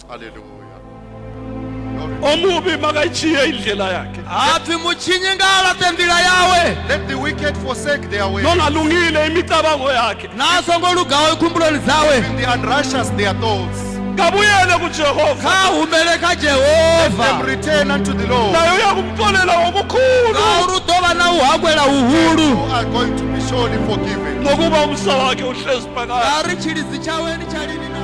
Hallelujah. Omubi makayichiye indlela yakhe. Athi muchinyingala tendila yawe. Let the wicked forsake their way. Nongalungile imicabango yakhe. Naso ngolugawe ikhumbulweni zawe. Even the unrighteous their thoughts. Kabuyele kuJehova. Khawumele Let them kaJehova. return unto the Lord. Naye uyakumpolela ngokukhulu. Kawurutoba na uhambwela uhulu. You are going to be surely forgiven. Ngokuba umsa wakhe uhlezi phakathi. Ari chilizi chaweni chalini na.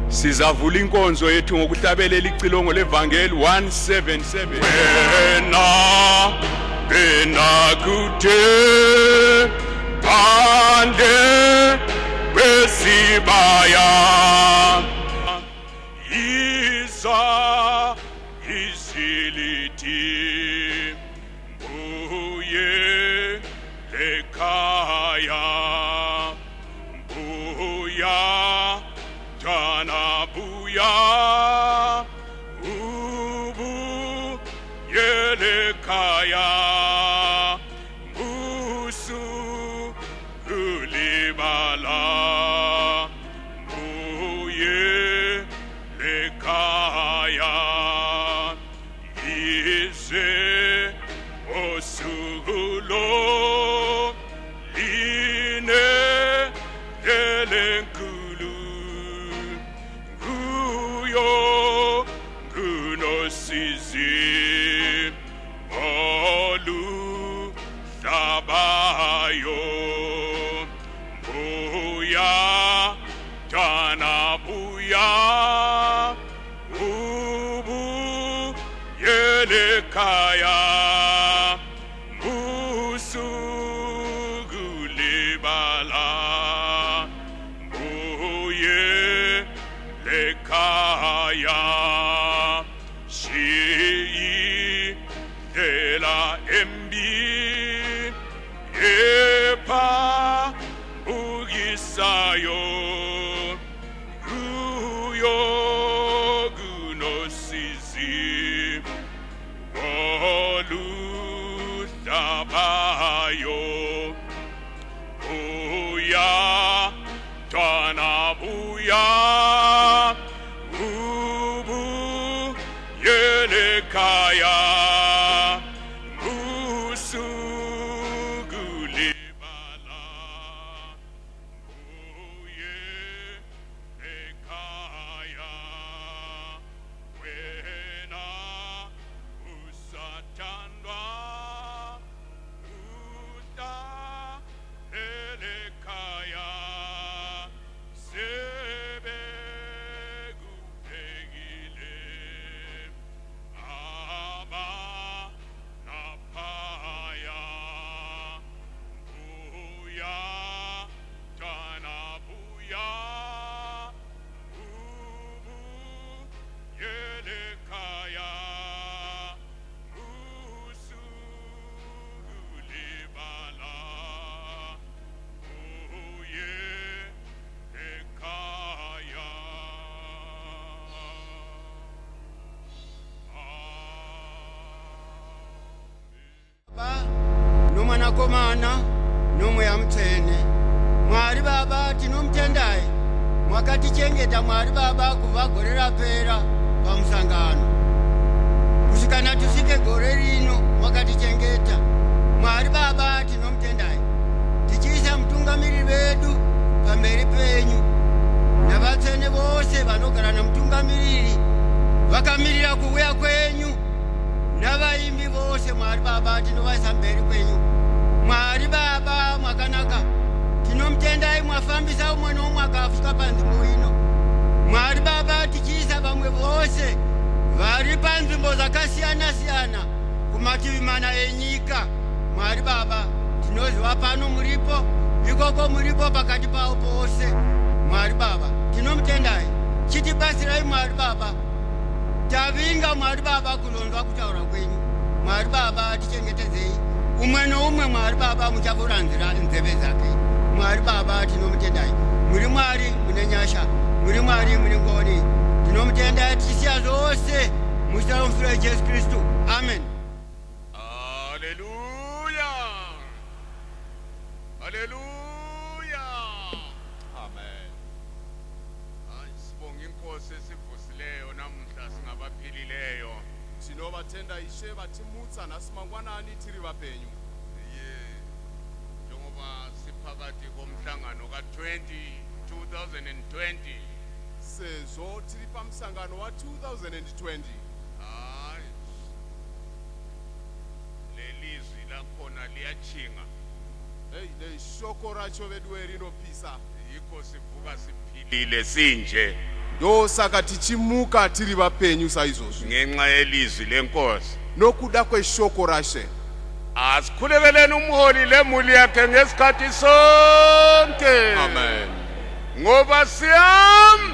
Sizavula inkonzo yethu ngokuhlabelela icilongo levangeli 177. Wena benakuthe phandle besibaya iza izilithi buye ekhaya buya jana buya ubu yele kaya busu ulibala buye lekaya ize osugulo line elenkulu guyo gunosizi olu sabayo buya jana buya ubu yelekaya musugulibala buye lekaya shiyi dela embi epa ugisayo guyo gunosizi olu sabayo buya tana buya ubu yelekaya musugulibala buye lekaya wena usathandwa uta elekaya sebe kuphekile aba naphaya buya jana buya ubu yelekaya musugulibala buye lekaya Baba nomwanakomana nomweya mutsvene Mwari Baba tinomutendai mwakatichengeta Mwari Baba kubva gore rapera pamusangano kusvikana tusvike gore rino mwakatichengeta Mwari Baba tinomutendai tichiisa mutungamiriri vedu pamberi penyu navatsvene vose vanogara namutungamiriri vakamirira kuuya kwenyu navaimbi vose Mwari Baba tinovaisa mberi kwenyu Mwari Baba mwakanaka tinomutendai mwafambisa umwe nomwe akasvika panzvimbo ino Mwari Baba tichiisa vamwe vose vari panzvimbo dzakasiyana-siyana kumativi mana enyika Mwari Baba tinoziva pano muripo ikoko muripo pakati pavo pose Mwari Baba tinomutendai chitibasirai Mwari Baba tavinga Mwari Baba kunonzwa kutaura kwenyu Mwari Baba tichengetedzei umwe noumwe Mwari Baba muchavuranzira nzeve dzake Mwari Baba tinomutendai muri Mwari mune nyasha muri Mwari mune ngoni tinomutendai tichisiya zvose muzita romufiro waJesu Kristu amen. Haleluya. Haleluya. Amen. Sibonga inkosi esivusileyo namuhla singabaphilileyo. Tinovatenda Ishe vatimutsa nhasi mangwanani tiri vapenyu. Njengoba siphakathi komhlangano ka-2020 sezvo tiri pamusangano wa-2020 hayi lelizwi lakhona liyachinga heyi neshoko racho veduwe rinopisa yikho sivuka siphilile sinje ndosaka tichimuka tiri vapenyu saizvozvi ngenxa yelizwi lenkosi nokuda kweshoko rashe. asikhulekeleni umholi lemuli yakhe ngesikhathi sonke Amen. ngoba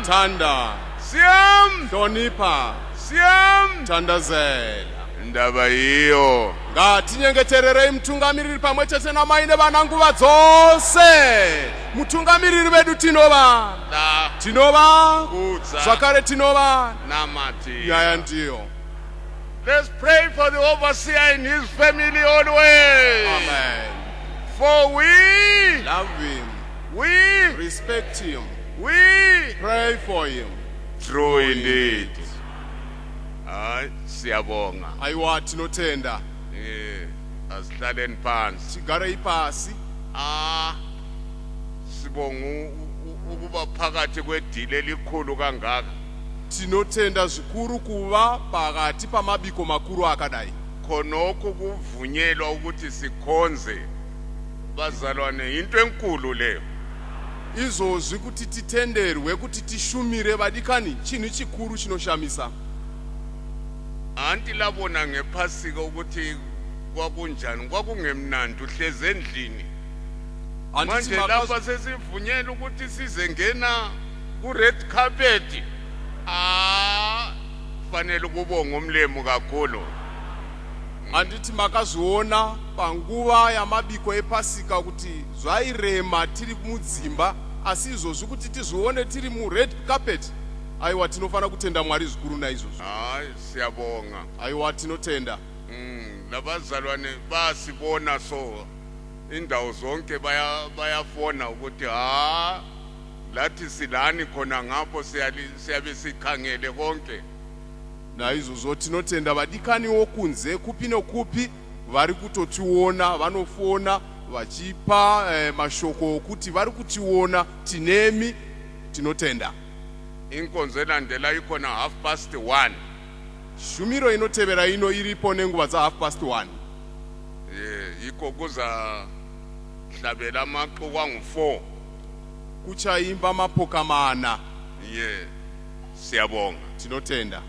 Thanda, siyam hlonipha, siyam tandazela ndaba yiyo ngatinyengetererei mutungamiriri pamwe chete namai nevananguva dzose. Mutungamiriri vedu tinova kudza zvakare tinova namati. nyaya ndiyo. Let's pray for the overseer and his family always. Amen. For we Love him, respect him, pray for him. true indeed. Siyabonga. Aiwa tinotenda. Asihlaleni phansi. Tigarei pasi. Sibonga ukuba phakathi kwedile elikhulu kangaka. Tinotenda zvikuru kuva pakati pamabiko makuru akadai. Khonokho kuvunyelwa ukuthi sikhonze bazalwane into enkulu leyo. Izvozvi kuti titenderwe kuti tishumire vadikani chinhu chikuru chinoshamisa. Anti labona ngephasika ukuthi kwakunjani kwakungemnandi uhleze endlini. Manje lapha sesivunyelwa ukuthi sizengena ku red carpet. Fanele ukubonga umlemu kakhulu. Anditi makazviona panguva yamabiko epasika kuti zvairema tiri mudzimba, asi izvozvi kuti tizvione tiri mu red carpet. Aiwa tinofana kutenda Mwari zvikuru naizvozvo. Siyabonga. Aiwa tinotenda. Labazalwane basibona so indawo zonke bayafona ukuthi lathi silani khona ngapho siyabe sikhangele konke. Naizvozvo tinotenda vadikani wokunze kupi nokupi vari kutotiona, vanofona vachipa mashoko okuti vari kutiona tinemi. Tinotenda. Inkonzo elandela ikhona 1:30. Shumiro inotevera ino iripo nenguva dza 1:30. Iko kuza hlabela amaqhuku angu-4. Kuchaimba mapoka mana. Siyabonga. Tinotenda.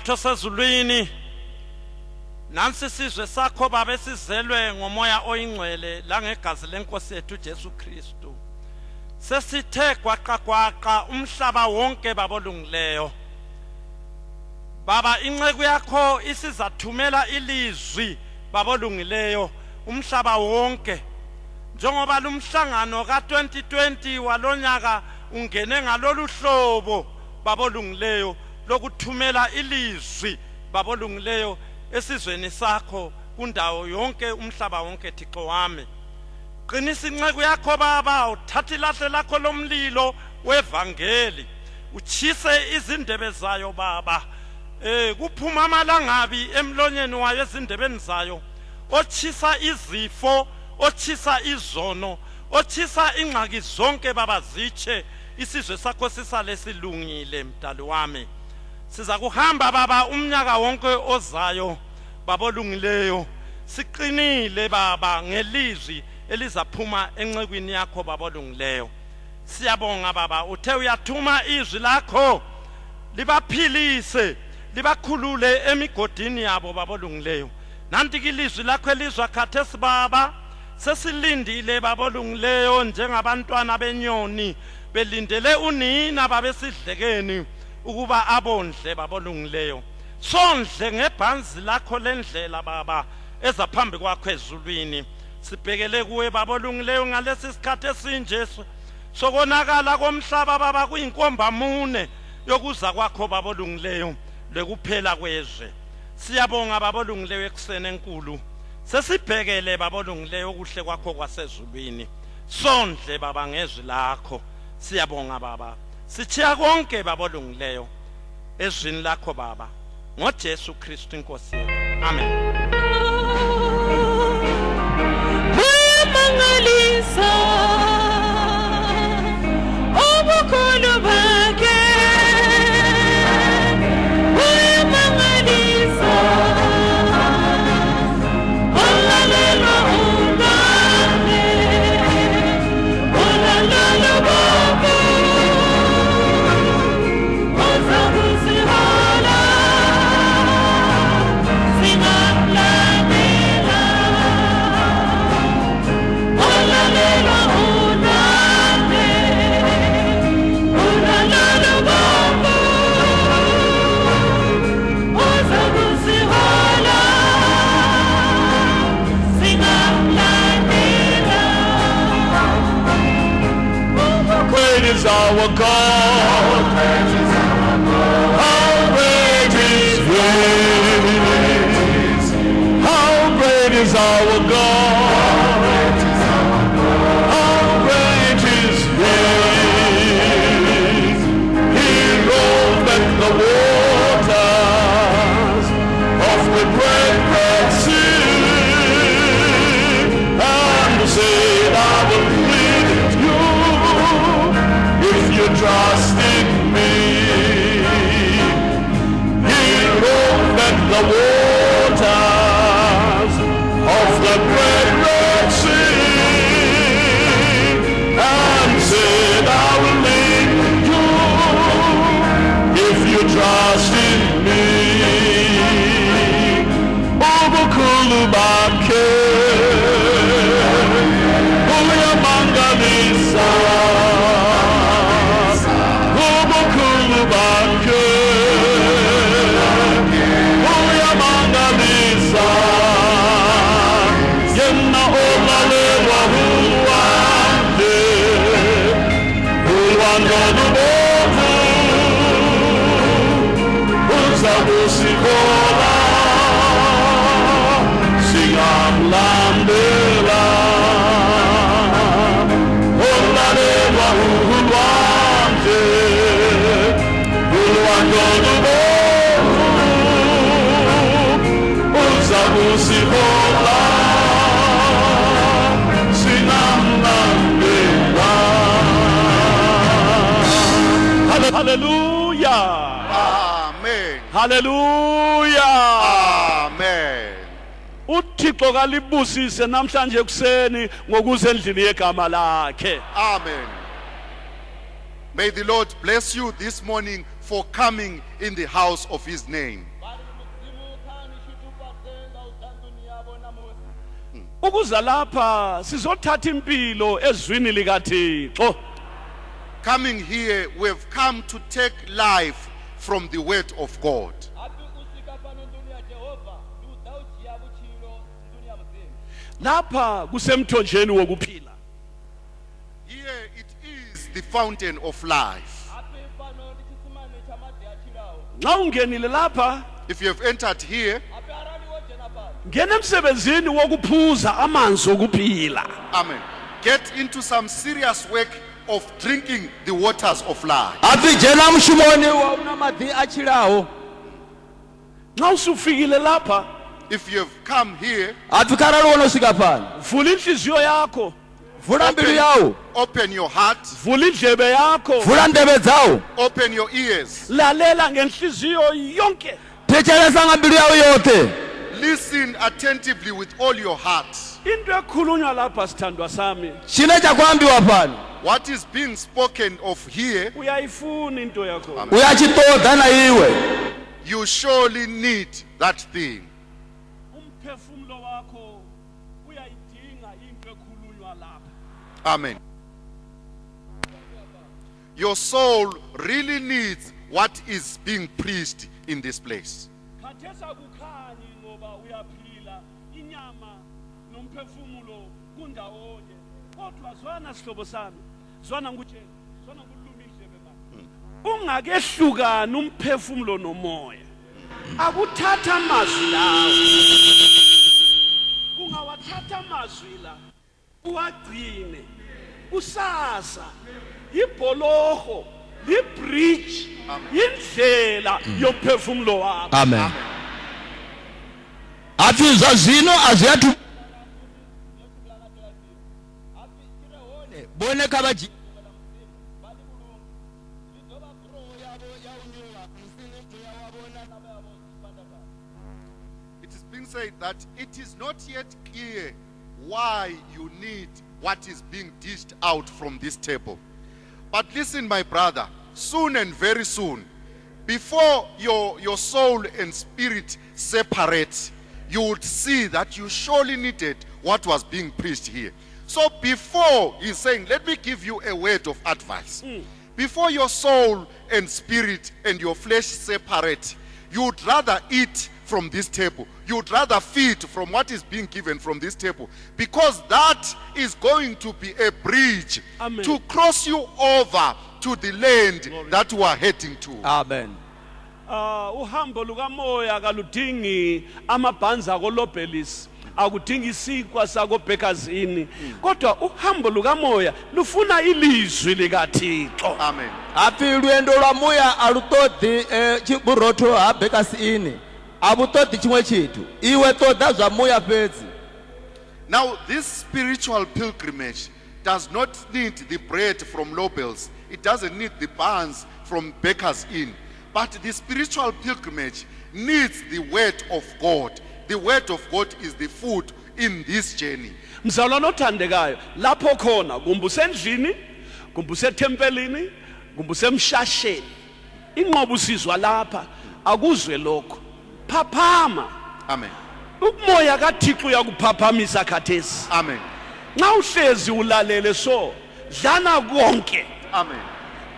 Mfowethu osezulwini, nansi sizwe sakho baba esizelwe ngomoya oyingcwele la ngegazi lenkosi yethu Jesu Kristu. Sesithe gwaqagwaqa umhlaba wonke babolungileyo. Baba inceku yakho isizathumela ilizwi babolungileyo umhlaba wonke. Njengoba lumhlangano ka2020 walonyaka ungene ngalolu hlobo babolungileyo lokuthumela ilizwi babolungileyo esizweni sakho kundawo yonke umhlaba wonke Thixo wami. Qinisa inceku yakho baba, uthatha ilahle lakho lomlilo wevangeli, uchise izindebe zayo baba. Kuphuma amalangabi emlonyeni wayo ezindebeni zayo, ochisa izifo, ochisa izono, ochisa ingxaki zonke baba ziche isizwe sakho sisale silungile mdali wami. Siza kuhamba baba umnyaka wonke ozayo babolungileyo, siqinile baba ngelizwi elizaphuma encekwini yakho babolungileyo. Siyabonga baba, uthe uyathuma izwi lakho libaphilise, libakhulule emigodini yabo babolungileyo. Nanti ilizwi lakho elizwa khathesi baba, sesilindile babolungileyo njengabantwana benyoni belindele unina babesidlekeni ukuba abondle babolungileyo. Sondle ngebhanzi lakho lendlela baba ezaphambi kwakho ezulwini. Sibhekele kuwe babolungileyo ngalesi sikhathi esinje sokonakala komhlaba baba, kuyinkomba mune yokuza kwakho babolungileyo lekuphela kwezwe. Siyabonga babolungileyo ekuseni enkulu, sesibhekele babolungileyo kuhle kwakho kwasezulwini. Sondle baba ngezwi lakho. Siyabonga baba, sithiya konke babolungileyo ezwini lakho baba, ngoJesu Kristu inkosi yethu. Amen. Mangalisa obukhulu bakhe, mangalisa olalelo ungane, olalelo baba ozakusihala singamlandela. Great is our God. How great is He? How great is our God? How great is He? He rolled back the waters of the great Red Sea and said, I will lead you if you trust in me. He rolled back the waters of the great Red Sea and said, I will lead you if you trust in me. Obukulubake, Uyamangalisa, Obukulubake, Uyamangalisa, Yenna olalelwa huwande, huwando dubovu, uzabusibola, singamlandela. Olalelwa huwande, huwando dubovu, uzabusibola, singamlandela. Hallelujah. Amen. Hallelujah. Amen. uThixo kalibusise namhlanje kuseni ngokuze endlini yegama lakhe. Amen. May the Lord bless you this morning for coming in the house of his name. ukuza lapha sizothatha impilo ezwini likaThixo. Coming here, we have come to take life from the word of God. Lapha kusemthonjeni wokuphila. Here it is the fountain of life. Nxa ungenile lapha, If you have entered here, ngena emsebenzini wokuphuza amanzi okuphila. amen, get into some serious work of drinking the waters of life. Apijela mshumoni wa unamadi achilawo. Nxa usufikile lapha, If you have come here, Afikara lono sikapani. vula inhliziyo yakho, Vula mbilu yawo. open your heart, vula indlebe yakho, Vula ndebe zawo. open your ears, lalela ngenhliziyo yonke. Tekeleza ngambilu yawo yote. listen attentively with all your heart. Into ekhulunywa lapha sithandwa sami, Chine cha kuambiwa pano. What is being spoken of here, uyayifuna into yakho. Uyachitoda na iwe. you surely need that thing. Umphefumulo wakho uyayidinga into ekhulunywa lapha. Amen. Your soul really needs what is being preached in this place. Khathesa kukhanyi ngoba uyaphila, inyama nomphefumulo kundawonye. Kodwa zwana sihlobo sami, zwana ngutshela, zwana nguluma indlebe manje. Ungakehlukani umphefumulo nomoya. Akuthatha amazwi lawo. Ungawathatha amazwi la, uwagcine. Kusasa ibholoho, libridge, indlela yomphefumulo wakho. Amen. Afizwa zino aziyathu. Bone kabaji. It is being said that it is not yet clear why you need what is being dished out from this table. But listen, my brother, soon and very soon, before your soul and spirit separate, you would see that you surely needed what was being preached here. So before he's saying, let me give you a word of advice. Before your soul and spirit and your flesh separate, you would rather eat from this table. You would rather feed from what is being given from this table, because that is going to be a bridge Amen. to cross you over to the land that you are heading to. Amen. Uhambo lukamoya kaludingi amabhanza akolobhelisi, akudingi isikwa sakobhekazini. Kodwa uhambo lukamoya lufuna ilizwi likaThixo. Amen. Apilwendo lwa moya alutodi chiburotho abekasini. Abutodi chimwe chitu. Iwe toda za moya pezi. Now, this spiritual pilgrimage does not need the bread from Lobels. It doesn't need the buns from Baker's Inn. But the spiritual pilgrimage needs the word of God. The word of God is the food in this journey. Mzalwane othandekayo, lapho khona kumbuse endlini, kumbuse tempelini, kumbuse emshasheni. Inqobo usizwa lapha, akuzwe lokho. Phaphama. Amen. Umoya kaThixo uyakuphaphamisa khathesi. Amen. Nxa uhlezi ulalele so, dlana konke, Amen.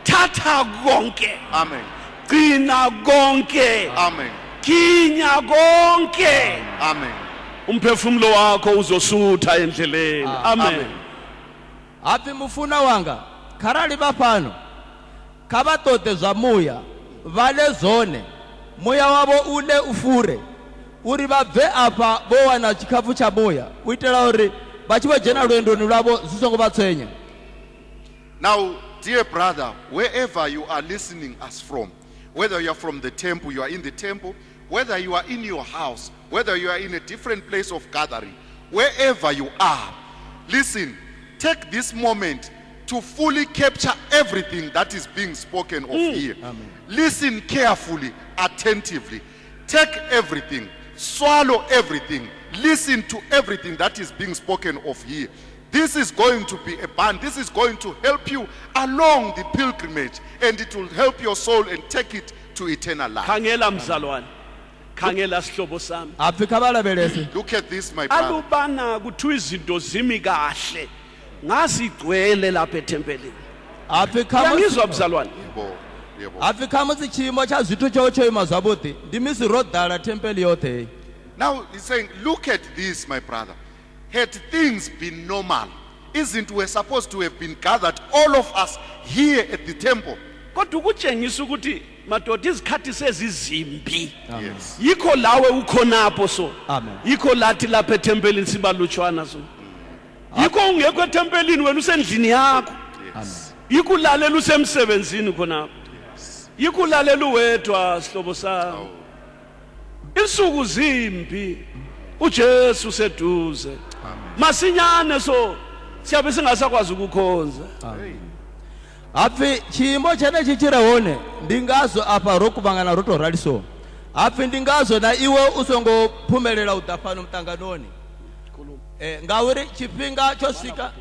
thatha konke, Amen. gcina konke, Amen. ginya konke. Amen. Umphefumulo wakho uzosutha endleleni. Amen. Api mufuna wanga. Karali bapano. Kabatode za moya. Vale zone. Moya wabo ule ufure. Uri babve apa bowa na chikafu cha moya. Uitela uri bachiwe jena lwendo nulabo zisongo batsenya. Now, dear brother, wherever you are listening us from, whether you are from the temple, you are in the temple, whether you are in your house, whether you are in a different place of gathering, wherever you are, listen, take this moment to fully capture everything that is being spoken of here. Amen. Listen carefully, attentively. Take everything, swallow everything, listen to everything that is being spoken of here. This is going to be a band. This is going to help you along the pilgrimage, and it will help your soul and take it to eternal life. Khangela mzalwane. khangela sihlobo sami aphi khabalabelese Look at this, my brother. alubana kuthiwa izinto zimi kahle ngasigcwele lapha ethempelini aphi uyangizwa mzalwane Yebo, yebo. aphi khamusi chiyimo cha zwithu tsho ima zwavhuḓi ndi misi ro ḓala thempeli yoṱhe. Now he's saying, look at this, my brother. Had things been normal, isn't we supposed to have been gathered, all of us here at the temple? kodwa ukutshengisa ukuthi madoda izikhathi sezizimbi Yes. yikho lawe ukhonapho so Amen. yikho lathi lapha ethempelini sibalutshwana so yikho ungekho ethempelini wena usendlini yakho Yes. yikho ulalela usemsebenzini khonapho yikho ulalela uwedwa sihlobo sami insuku zimbi uJesu useduze masinyane so siyabe singasakwazi ukukhonza apfi chiyimo chenechi chiri hone ndi ngazwo apa ro kuvhangana ro to raliso apfi ndi ngazwo na iwe usongophumelela u ḓa fhano muṱanganoni ngauri tshifhinga tsho swika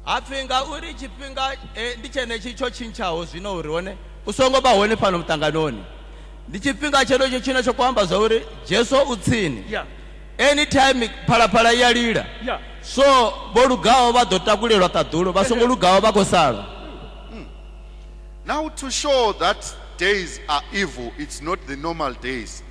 apfi ngauri tshifhinga ndi tshenetshi tsho tshintshaho zwino uri hone u songo vha hone fhano muṱanganoni ndi tshifhinga tshenetsho tshine tsho kuamba zwa uri Jesu u tsini yeah anytime phalaphala ya lila yeah so vho lugaho vha ḓo takulelwa ṱaḓulo vha songo lugaho vha khou sala. Now to show that days are evil, it's not the normal days.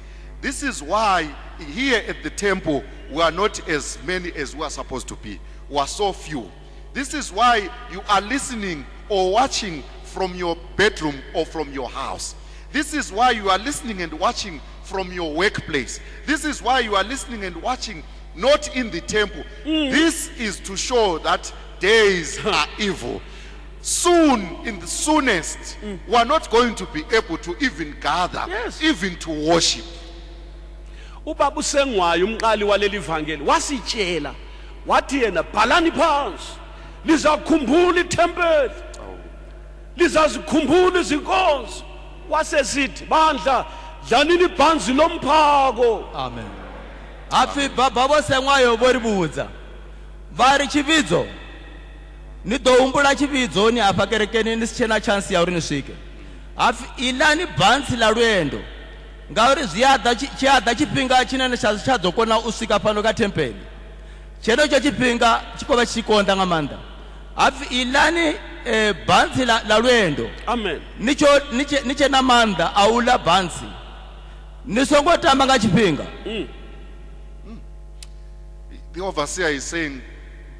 This is why here at the temple we are not as many as we are supposed to be. We are so few. This is why you are listening or watching from your bedroom or from your house. This is why you are listening and watching from your workplace. This is why you are listening and watching not in the temple. This is to show that days are evil. Soon, in the soonest, we are not going to be able to even gather, Yes. even to worship. ubaba usengwayo umqali waleli vangeli wasitshela wathi yena bhalani phansi lizakhumbula ithempeli lizazikhumbula izinkonzo wasesithi bandla dlanini ibhanzi lomphako. Amen. Apfi baba vho sengwayo vho ri vhudza vha ri tshivhidzo ni ḓo humbula tshivhidzo ni afha kerekeni ni si tshena chance ya uri ni swike apfi ilani bhansi la lwendo ngauri tshi a ḓa tshifhinga tshine tsha ḓo kona u swika fhano kha thempeli tshenetsho tshifhinga tshi khou vha tshi konḓa nga maanḓa apfi ilani bhansi la lwendo Amen. ni tshe na maanḓa a u ḽa bhansi ni songo tamba nga tshifhinga. The overseer is saying,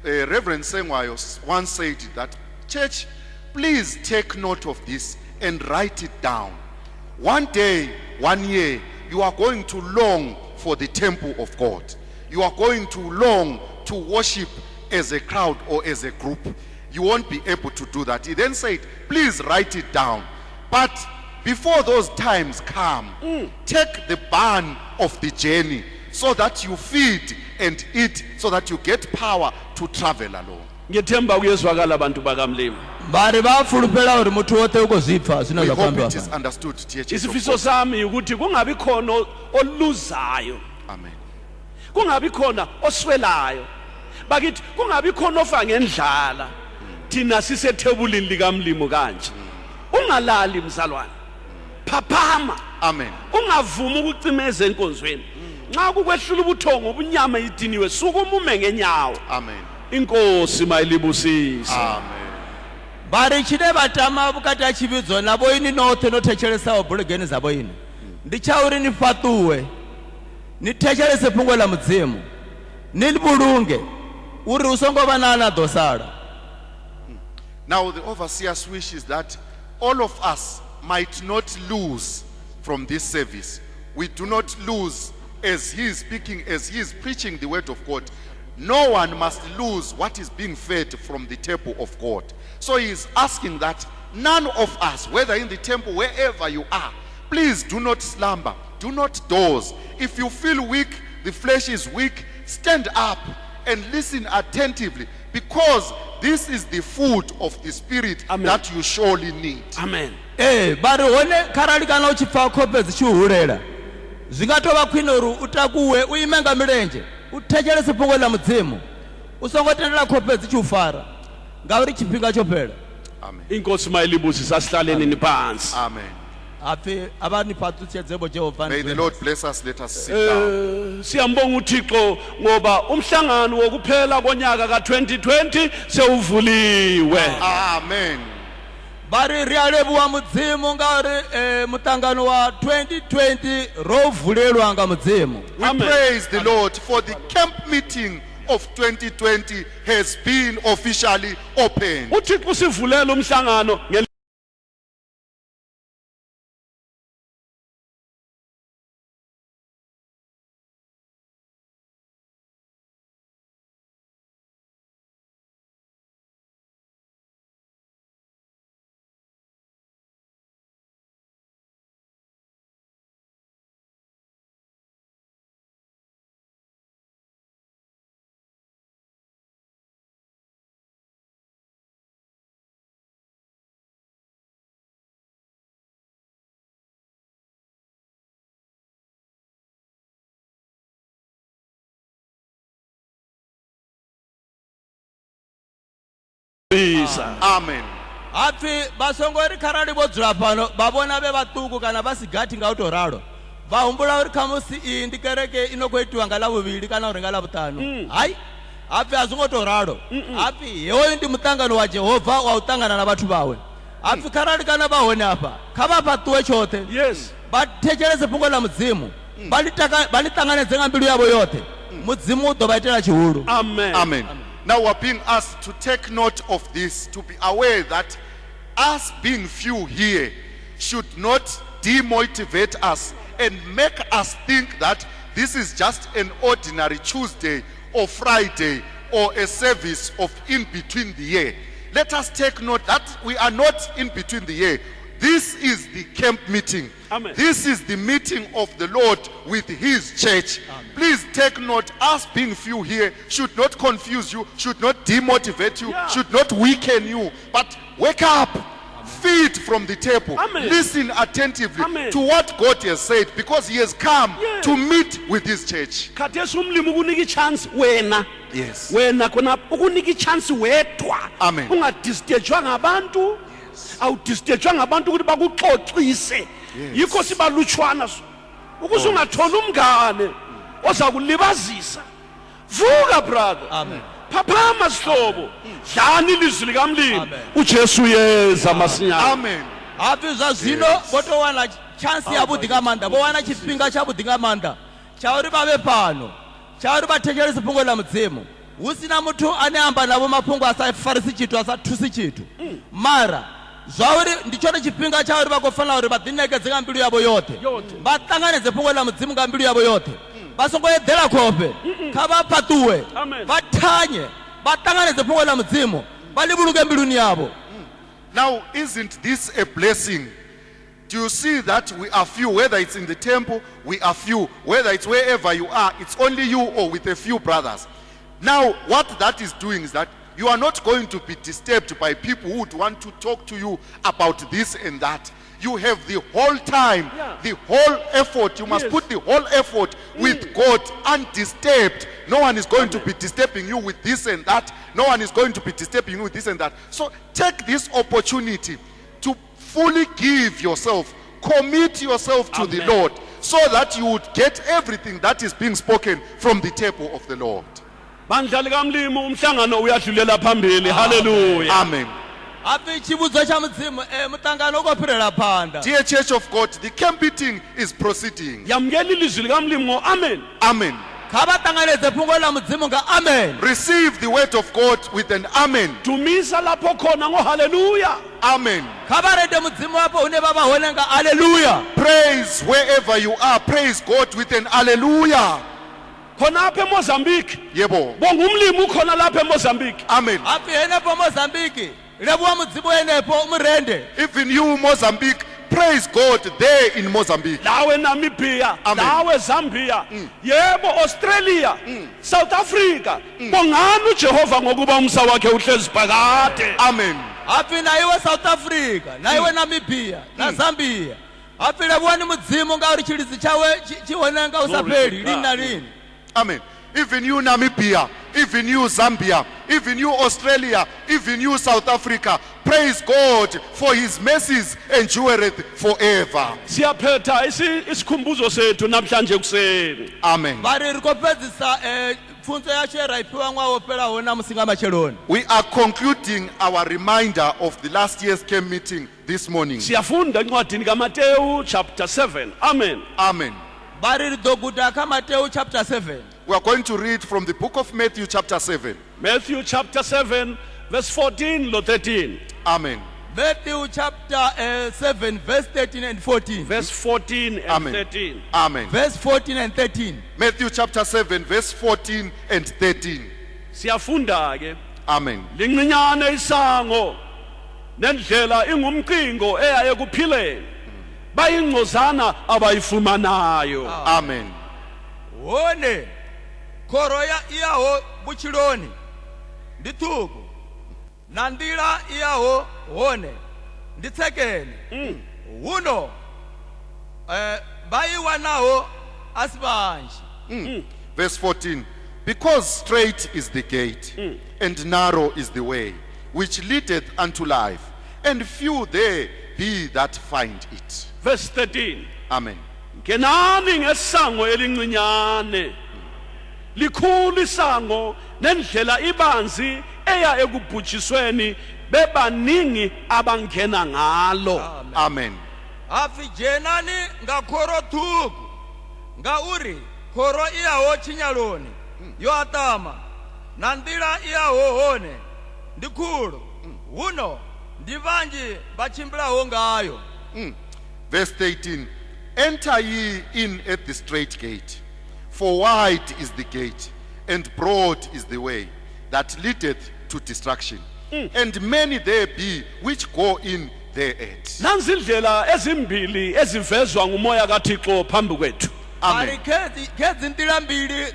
Reverend Sengwayo once said that, church, please take note of this and write it down. One day, 1 year, you are going to long for the temple of God. You are going to long to worship as a crowd or as a group. You won't be able to do that. He then said, please write it down. But before those times come, take the burn of the journey so that you feed and eat, so that you get power to travel along. ngiyethemba kuyezwakala abantu bakamlimi bari bafulufela uri muthu wote uko zwipfa zwine We zwa hope kwambiwa it is understood, dear church of isifiso God. sami ukuthi kungabi khona oluzayo Amen. kungabi khona oswelayo bakithi kungabi khona ofa ngendlala thina sisethebulini likamlimo kanje ungalali mzalwane phaphama Amen. ungavumi ukucimeza enkonzweni nxa kukwehlula ubuthongo obunyama idiniwe suka umume ngenyawo Amen. inkosi mayilibusise Amen. bari chine vatama vukati ha chividzo navo ini note no thetshelesa bulegeni zavo ini ndi tsha uri ni fatuwe ni thetshelese phungo la mudzimu ni vhulunge uri u songo vha na ḓo sala. Now the overseer's wish is that all of us might not lose from this service. We do not lose as he is speaking, as he is preaching the word of God. No one must lose what is being fed from the temple of God. So he is asking that none of us, whether in the temple, wherever you are, please do not slumber, do not doze. If you feel weak, the flesh is weak, stand up and listen attentively, because this is the food of the spirit. Amen. That you surely need. amen Bari hone kharali kana u tshi pfa khophe dzi tshi hulela zwi nga tovha khwine uri u takuwe u ime nga milenzhe u thetshelese phungo la mudzimu u songo tendela khophe dzi tshi u fara ngauri tshifhinga tsho fhela. Amen. inkosi mayilibusise asihlaleni ni phansi Amen. aphi abaniphathutsedzebo Jehova. May the Lord bless us. Let us sit down. Siyambonga uThixo ngoba umhlangano wokuphela konyaka ka2020 sewuvuliwe. Amen. Bari rialebuwa mudzimu ngari mutangano wa 2020 rovulelwa nga mudzimu. We praise the Lord for the camp meeting of 2020 has been officially opened. uThixo sivulela umhlangano Amen. Aphi basongori kharali bodzula pano babona be batuku kana basigati nga utoralo. Bahumbula uri khamusi iyi ndikereke inokoitiwa nga lavuvili kana uri nga lavutano. Hayi. Aphi azungotoralo. Aphi yewo ndi mutangano wa Jehova wa utangana na bathu bawe. Aphi kharali kana bahone apa. Khaba patuwe chote. Yes. Bathekeleze phungo la mudzimu. Balitanganeze nga mbilu yabo yote. Mudzimu udobaitela chihulu. Amen. Amen. Now we're being asked to take note of this, to be aware that us being few here should not demotivate us and make us think that this is just an ordinary Tuesday or Friday or a service of in between the year. Let us take note that we are not in between the year. This is the camp meeting. Amen. This is the meeting of the Lord with his church. Amen. Please take note, us being few here should not confuse you, should not demotivate you, should not weaken you, but wake up. Feed from the table. Amen. Listen attentively Amen. to what God has said, because he has come Yes. to meet with his church. Khathesi umlimi ukunika chance wena. Yes. Wena khona ukunika chance wedwa. Amen. Ungadistejwa ngabantu. Awudistejwa ngabantu ukuthi bakuxoxise. Yikho sibalutshwana. Ukuze ungathola umngane oza kulibazisa. Vuka brother. Amen. Phaphama sihlobo. Dlana ilizwi likamlimi. Amen. uJesu yeza masinyana. Amen. Aphi zvazvino botowana chance yavudi ngamanda bowana chipinga chavudi ngamanda chauri bave pano chauri bathekelese phungo la mudzimu usina muthu aneamba navo maphungo asafarisi chitu asathusi chitu mara zvauri ndichone chipinga chauri vakofanira uri vadhinekedze nga mbilu yavo yote vatanganedze phungo la mudzimu nga mbilu yavo yote vasongoyedhera khope khavapatuwe Amen. vathanye vatanganedze phungo la mudzimu valivuluke mbiluni yavo. Now, isn't this a blessing? Do you see that we are few? Whether it's in the temple, we are few. Whether it's wherever you are, it's only you or with a few brothers. Now, what that is doing is that you are not going to be disturbed by people who would want to talk to you about this and that. You have the whole time, the whole effort. You must put the whole effort with God undisturbed. No one is going to be disturbing you with this and that. No one is going to be disturbing you with this and that. So take this opportunity to fully give yourself, commit yourself to the Lord, so that you would get everything that is being spoken from the table of the Lord. Bandla likamlimi umhlangano uyadlulela phambili. Hallelujah. Amen. Aphi chibudzo cha mudzimu mutangano ukopirela phanda. Dear Church of God, the camp meeting is proceeding. Yamukela ilizwi likamlimi ngo amen. Amen. Khavatanganedze phungo la mudzimu nga amen. Receive the word of God with an amen. Dumisa lapho khona ngo hallelujah. Amen. Khavarete mudzimu wapo une vavahone nga haleluya. Praise wherever you are. Praise God with an hallelujah. Khona apha eMozambique. Yebo. Bonga umlimi ukhona lapha eMozambique. Amen. Aphi henepo Mozambique lebuwa mudzimu henepo umurende. Even you, Mozambique, praise God there in Mozambique. Lawe Namibia, Amen. lawe Zambia, yebo Australia, South Africa. Bongani uJehova ngokuba umsa wakhe uhlezi phakade. Amen. Aphi na iwe South Africa na iwe Namibia na Zambia. Aphi lebuwa ni mudzimu nga uri chilizi chawe chihone nga usapheli lini na lini. Amen. even you Namibia, even you Zambia, even you Australia, even you South Africa. Praise God for his mercies endureth forever. Siyaphetha isikhumbuzo sethu namhlanje kuseni. Amen. vari ri khou fhedzisa pfunzo yashu ye ra i fhiwa ṅwaha wo fhelaho na musi nga matsheloni. We are concluding our reminder of the last year's camp meeting this morning. Siyafunda encwadini kaMateyu chapter 7. Amen. Amen. vari ri ḓo guda kha Mateyu chapter 7. We are going to read from the book of Matthew chapter 7. Matthew chapter 7 verse 14 to 13. Amen. Matthew chapter 7 verse 13 and 14. Verse 14 and Amen. 13. Amen. Verse 14 and 13. Matthew chapter 7 verse 14 and 13. Siyafunda ke. Amen. Lincinyane isango nendlela ingumcingo eya ekuphileni. Bayingcozana abayifumanayo. Amen. Wone khoro ya iyaho butshiloni ndi ṱhukhu na nḓila iyaho hone ndi tsekene huno vha i wanaho a si vhanzhi. Verse 14. Because straight is the gate, and narrow is the way, which leadeth unto life, and few there be that find it. Verse 13. Amen. Ngenani ngesango elincinyane. Likhulu isango nendlela ibanzi eya ekubhujisweni bebaningi abangena ngalo. Amen. Hafi jenani nga khoro ṱhukhu ngauri khoro iyaho tshinyaloni yo atama na nḓila iyaho hone ndi khulu huno ndi vhanzhi vha tshimbilaho ngayo. Verse 18. Enter ye in at the straight gate, for wide is the gate, and broad is the way that leadeth to destruction, and many there be which go in thereat. Nanzi indlela ezimbili ezivezwa ngumoya kaThixo phambi kwethu. Ari Amen. khedzi nḓila mbili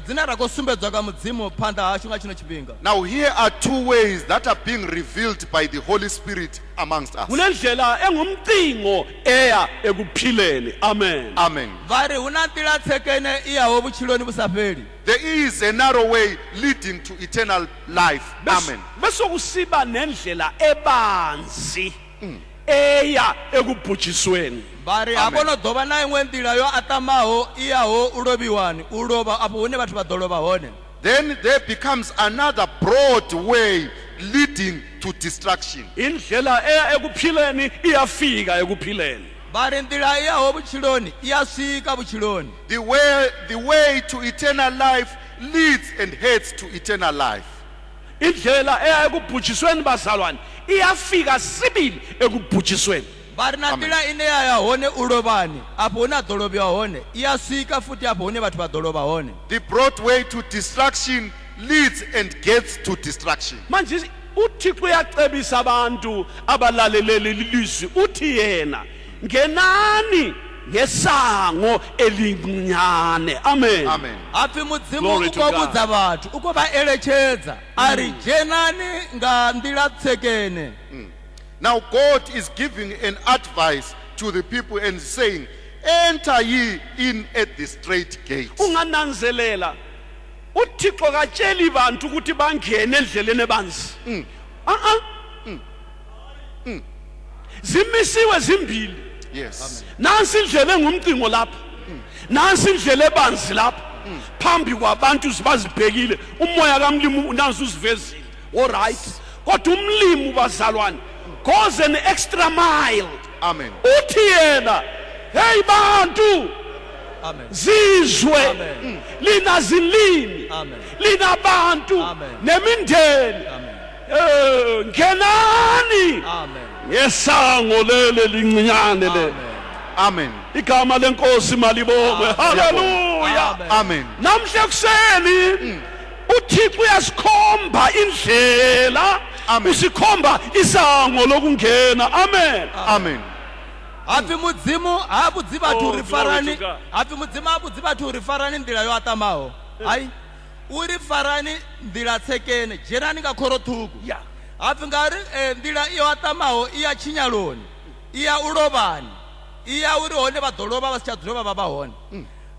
dzine ra khou sumbedzwa nga mudzimu phanḓa hashu nga tshino tshifhinga. Now here are two ways that are being revealed by the Holy Spirit amongst us. Kunendlela engumcingo eya ekuphileni. Amen. Amen. Vari huna nḓila tsekene iyaho butshiloni vhu sa fheli. There is a narrow way leading to eternal life. Amen. Bese kusiba nendlela ebanzi eya ekubhujisweni. Vari Amen. hafho no ḓovha na iṅwe nḓila yo atamaho iyaho u lovhiwani u lovha afho hune vhathu vha ḓo lovha hone. Then there becomes another broad way leading to destruction. Indlela eya ekuphileni iyafika ekuphileni. Vari nḓila iyaho butshiloni iya swika butshiloni. The way to eternal life leads and heads to eternal life. Indlela eya ekubhujisweni bazalwane iyafika sibili ekubhujisweni. Vari na Amen. nḓila ine ya ya hone u lovhani afho hune a ḓo lovhiwa hone iya swika futhi afho hune vhathu vha ḓo lovha hone. The broad way to destruction leads and gets to destruction. Manje uThixo uyacebisa abantu abalaleleli ilizwi uthi yena ngenani ngesango elincinyane. Amen. Amen. Hafi mudzimu Glory u to khou God. vhudza vhathu u khou vha eletshedza ari dzhenani nga nḓila tsekene. Now God is giving an advice to the people and saying, enter ye in at the straight gate. Ungananzelela uThixo katsheli bantu ukuthi bangene endleleni ebanzi. Zimisiwe zimbili. Yes. Nansi indlela engumcingo lapha. Nansi indlela ebanzi lapha. Phambi kwabantu sibazibhekile umoya kaMlimu nansi usivezile. All right. Kodwa umlimu bazalwane goes an extra mile. Amen. Uthi yena, hey bantu, Amen. zizwe, Amen. lina zilimi, Amen. lina bantu, Amen. nemindeni, Amen. ngenani, Amen. ngesango lele lincinyane le. Amen. Igama lenkosi malibongwe. Hallelujah. Amen. Amen. Namhle kuseni uThixo uyasikhomba indlela, Amen. usikhomba isango lokungena. Amen. Amen. Hafi mudzimu havhudzi vhathu Oh, uri glory farani to God. hafi mudzimu havhudzi vhathu uri farani nḓila yo atamaho. Hai uri farani nḓila tsekene dzhenani nga khoro ṱhukhu. Yeah. Hafi ngari nḓila yo atamaho iya tshinyaloni iya u lovhani iya uri hone vha ḓo lovha vha si tsha dzula vha vha hone.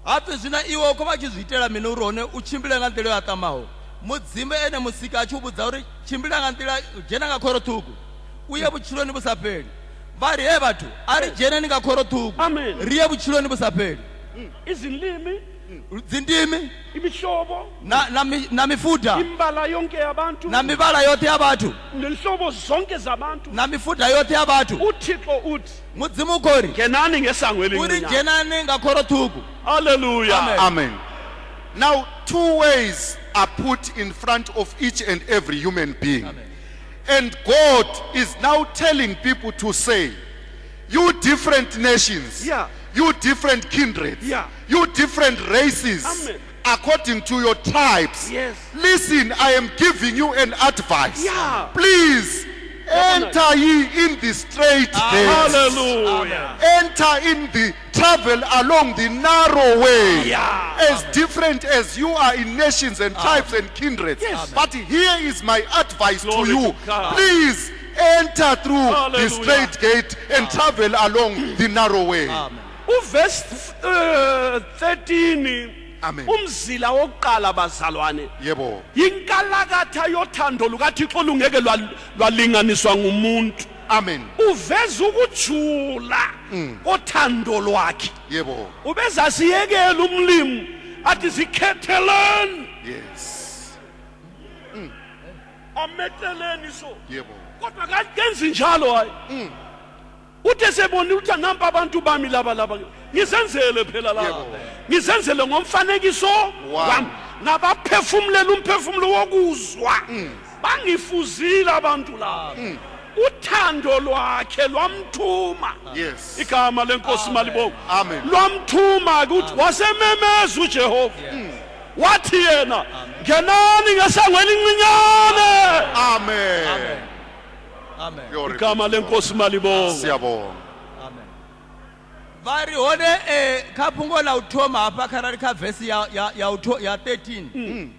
aphi zwina iwo ko vha tshi zwi itela mini uri hone u tshimbile nga nḓila yo atamaho mudzimbe ene musika a tshi u vhudza uri tshimbila nga nḓila dzhena nga khoro ṱhukhu uye vhutshiloni vhu sa fheli vha ri he vhathu a ri dzheneni nga khoro ṱhukhu Amen. ri ye vhutshiloni vhu sa fheli izilimi dzindimi imihlobo na mifuda imbala yonke yabantu na mibala yote ya vhathu nenhlobo zonke zabantu na mifuda yote ya vhathu uthixo uthi mudzimu ukhori ngenani ngesango uri elincinyane dzenani nga khoro ṱhukhu haleluya Amen. Amen. Now, two ways are put in front of each and every human being. Amen. And God is now telling people to say, you different nations, Yeah. you different kindreds, Yeah. you different races, Amen. according to your tribes. Yes. Listen, I am giving you an advice. Yeah. Please, enter ye in the straight gates. haleluya Enter in the travel along the narrow way. Yeah. As different as you are in nations and tribes and kindreds. Yes. But here is my advice Glory to you. to God. Please enter through Hallelujah. the straight gate and travel along the narrow way. uverse 13 Amen. umzila wokuqala bazalwane Yebo. yinkalakatha yothando lukathixo lungeke lwalinganiswa ngumuntu Amen. uveza ukujula kothando lwakhe Yebo. ubeza siyekela umlimo athi sikhetheleni Yes. ameteleni so Yebo. kodwa kangenzi njalo hayi uthe sebona ukuthi nampa abantu bami laba ngizenzele phela laba Yebo. ngizenzele ngomfanekiso wami nabaphefumulela umphefumulo wokuzwa bangifuzile abantu laba uthando lwakhe lwamthuma Yes. igama lenkosi malibonga Amen. lwamthuma ukuthi wasememeza uJehova wathi yena ngenani ngesango elincinyane Amen. Amen. Glory igama to God. lenkosi malibonga Siyabonga. Amen. Vari hone kapungo la uthoma hapa kharali kha verse ya 13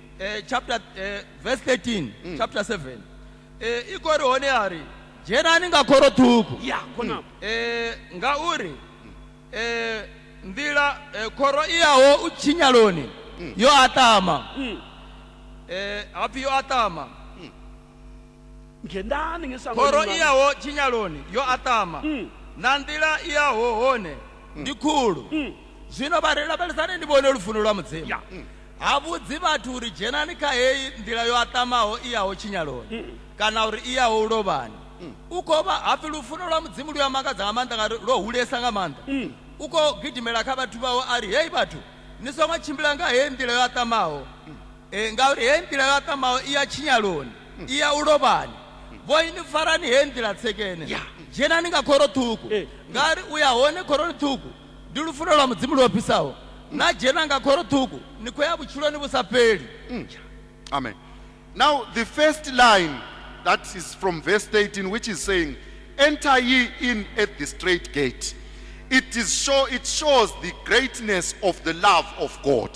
chapter verse 13 chapter 7 ikori hone hari dzenani nga khoro ṱhukhu ya khona ngauri nḓila khoro iyaho u tshinyaloni yo atama hapi yo atama ngenani ngesango khoro elincinyane. iyaho tshinyaloni yo atama na nḓila iyaho hone ndi khulu zwino vha lavhelesani ndi vhone lufuno lwa mudzimu Ya. ha vhudzi vhathu uri dzhenani kha heyi nḓila yo atamaho iyaho tshinyaloni kana uri iyaho u lovhani u khou vha hapfi lufuno lwa mudzimu lu ya mangadza nga maanḓa ngauri lwo hulesa nga maanḓa u khou gidimela kha vhathu vawo ari heyi vhathu ni songo tshimbila nga heyi nḓila yo atamaho ngauri heyi nḓila yo atamaho i ya tshinyaloni i ya u lovhani voini farani heyi nḓila tsekene dzhenani nga khoro ṱhukhu ngari u ya hone khoroni ṱhukhu ndi lufuno lwa mudzimu lwo pisaho na dzhena nga khoro ṱhukhu ni khou ya vhutshiloni vhu sa fheli Amen. Now, the first line that is from verse 18, which is saying, enter ye in at the straight gate. It shows the greatness of the love of God.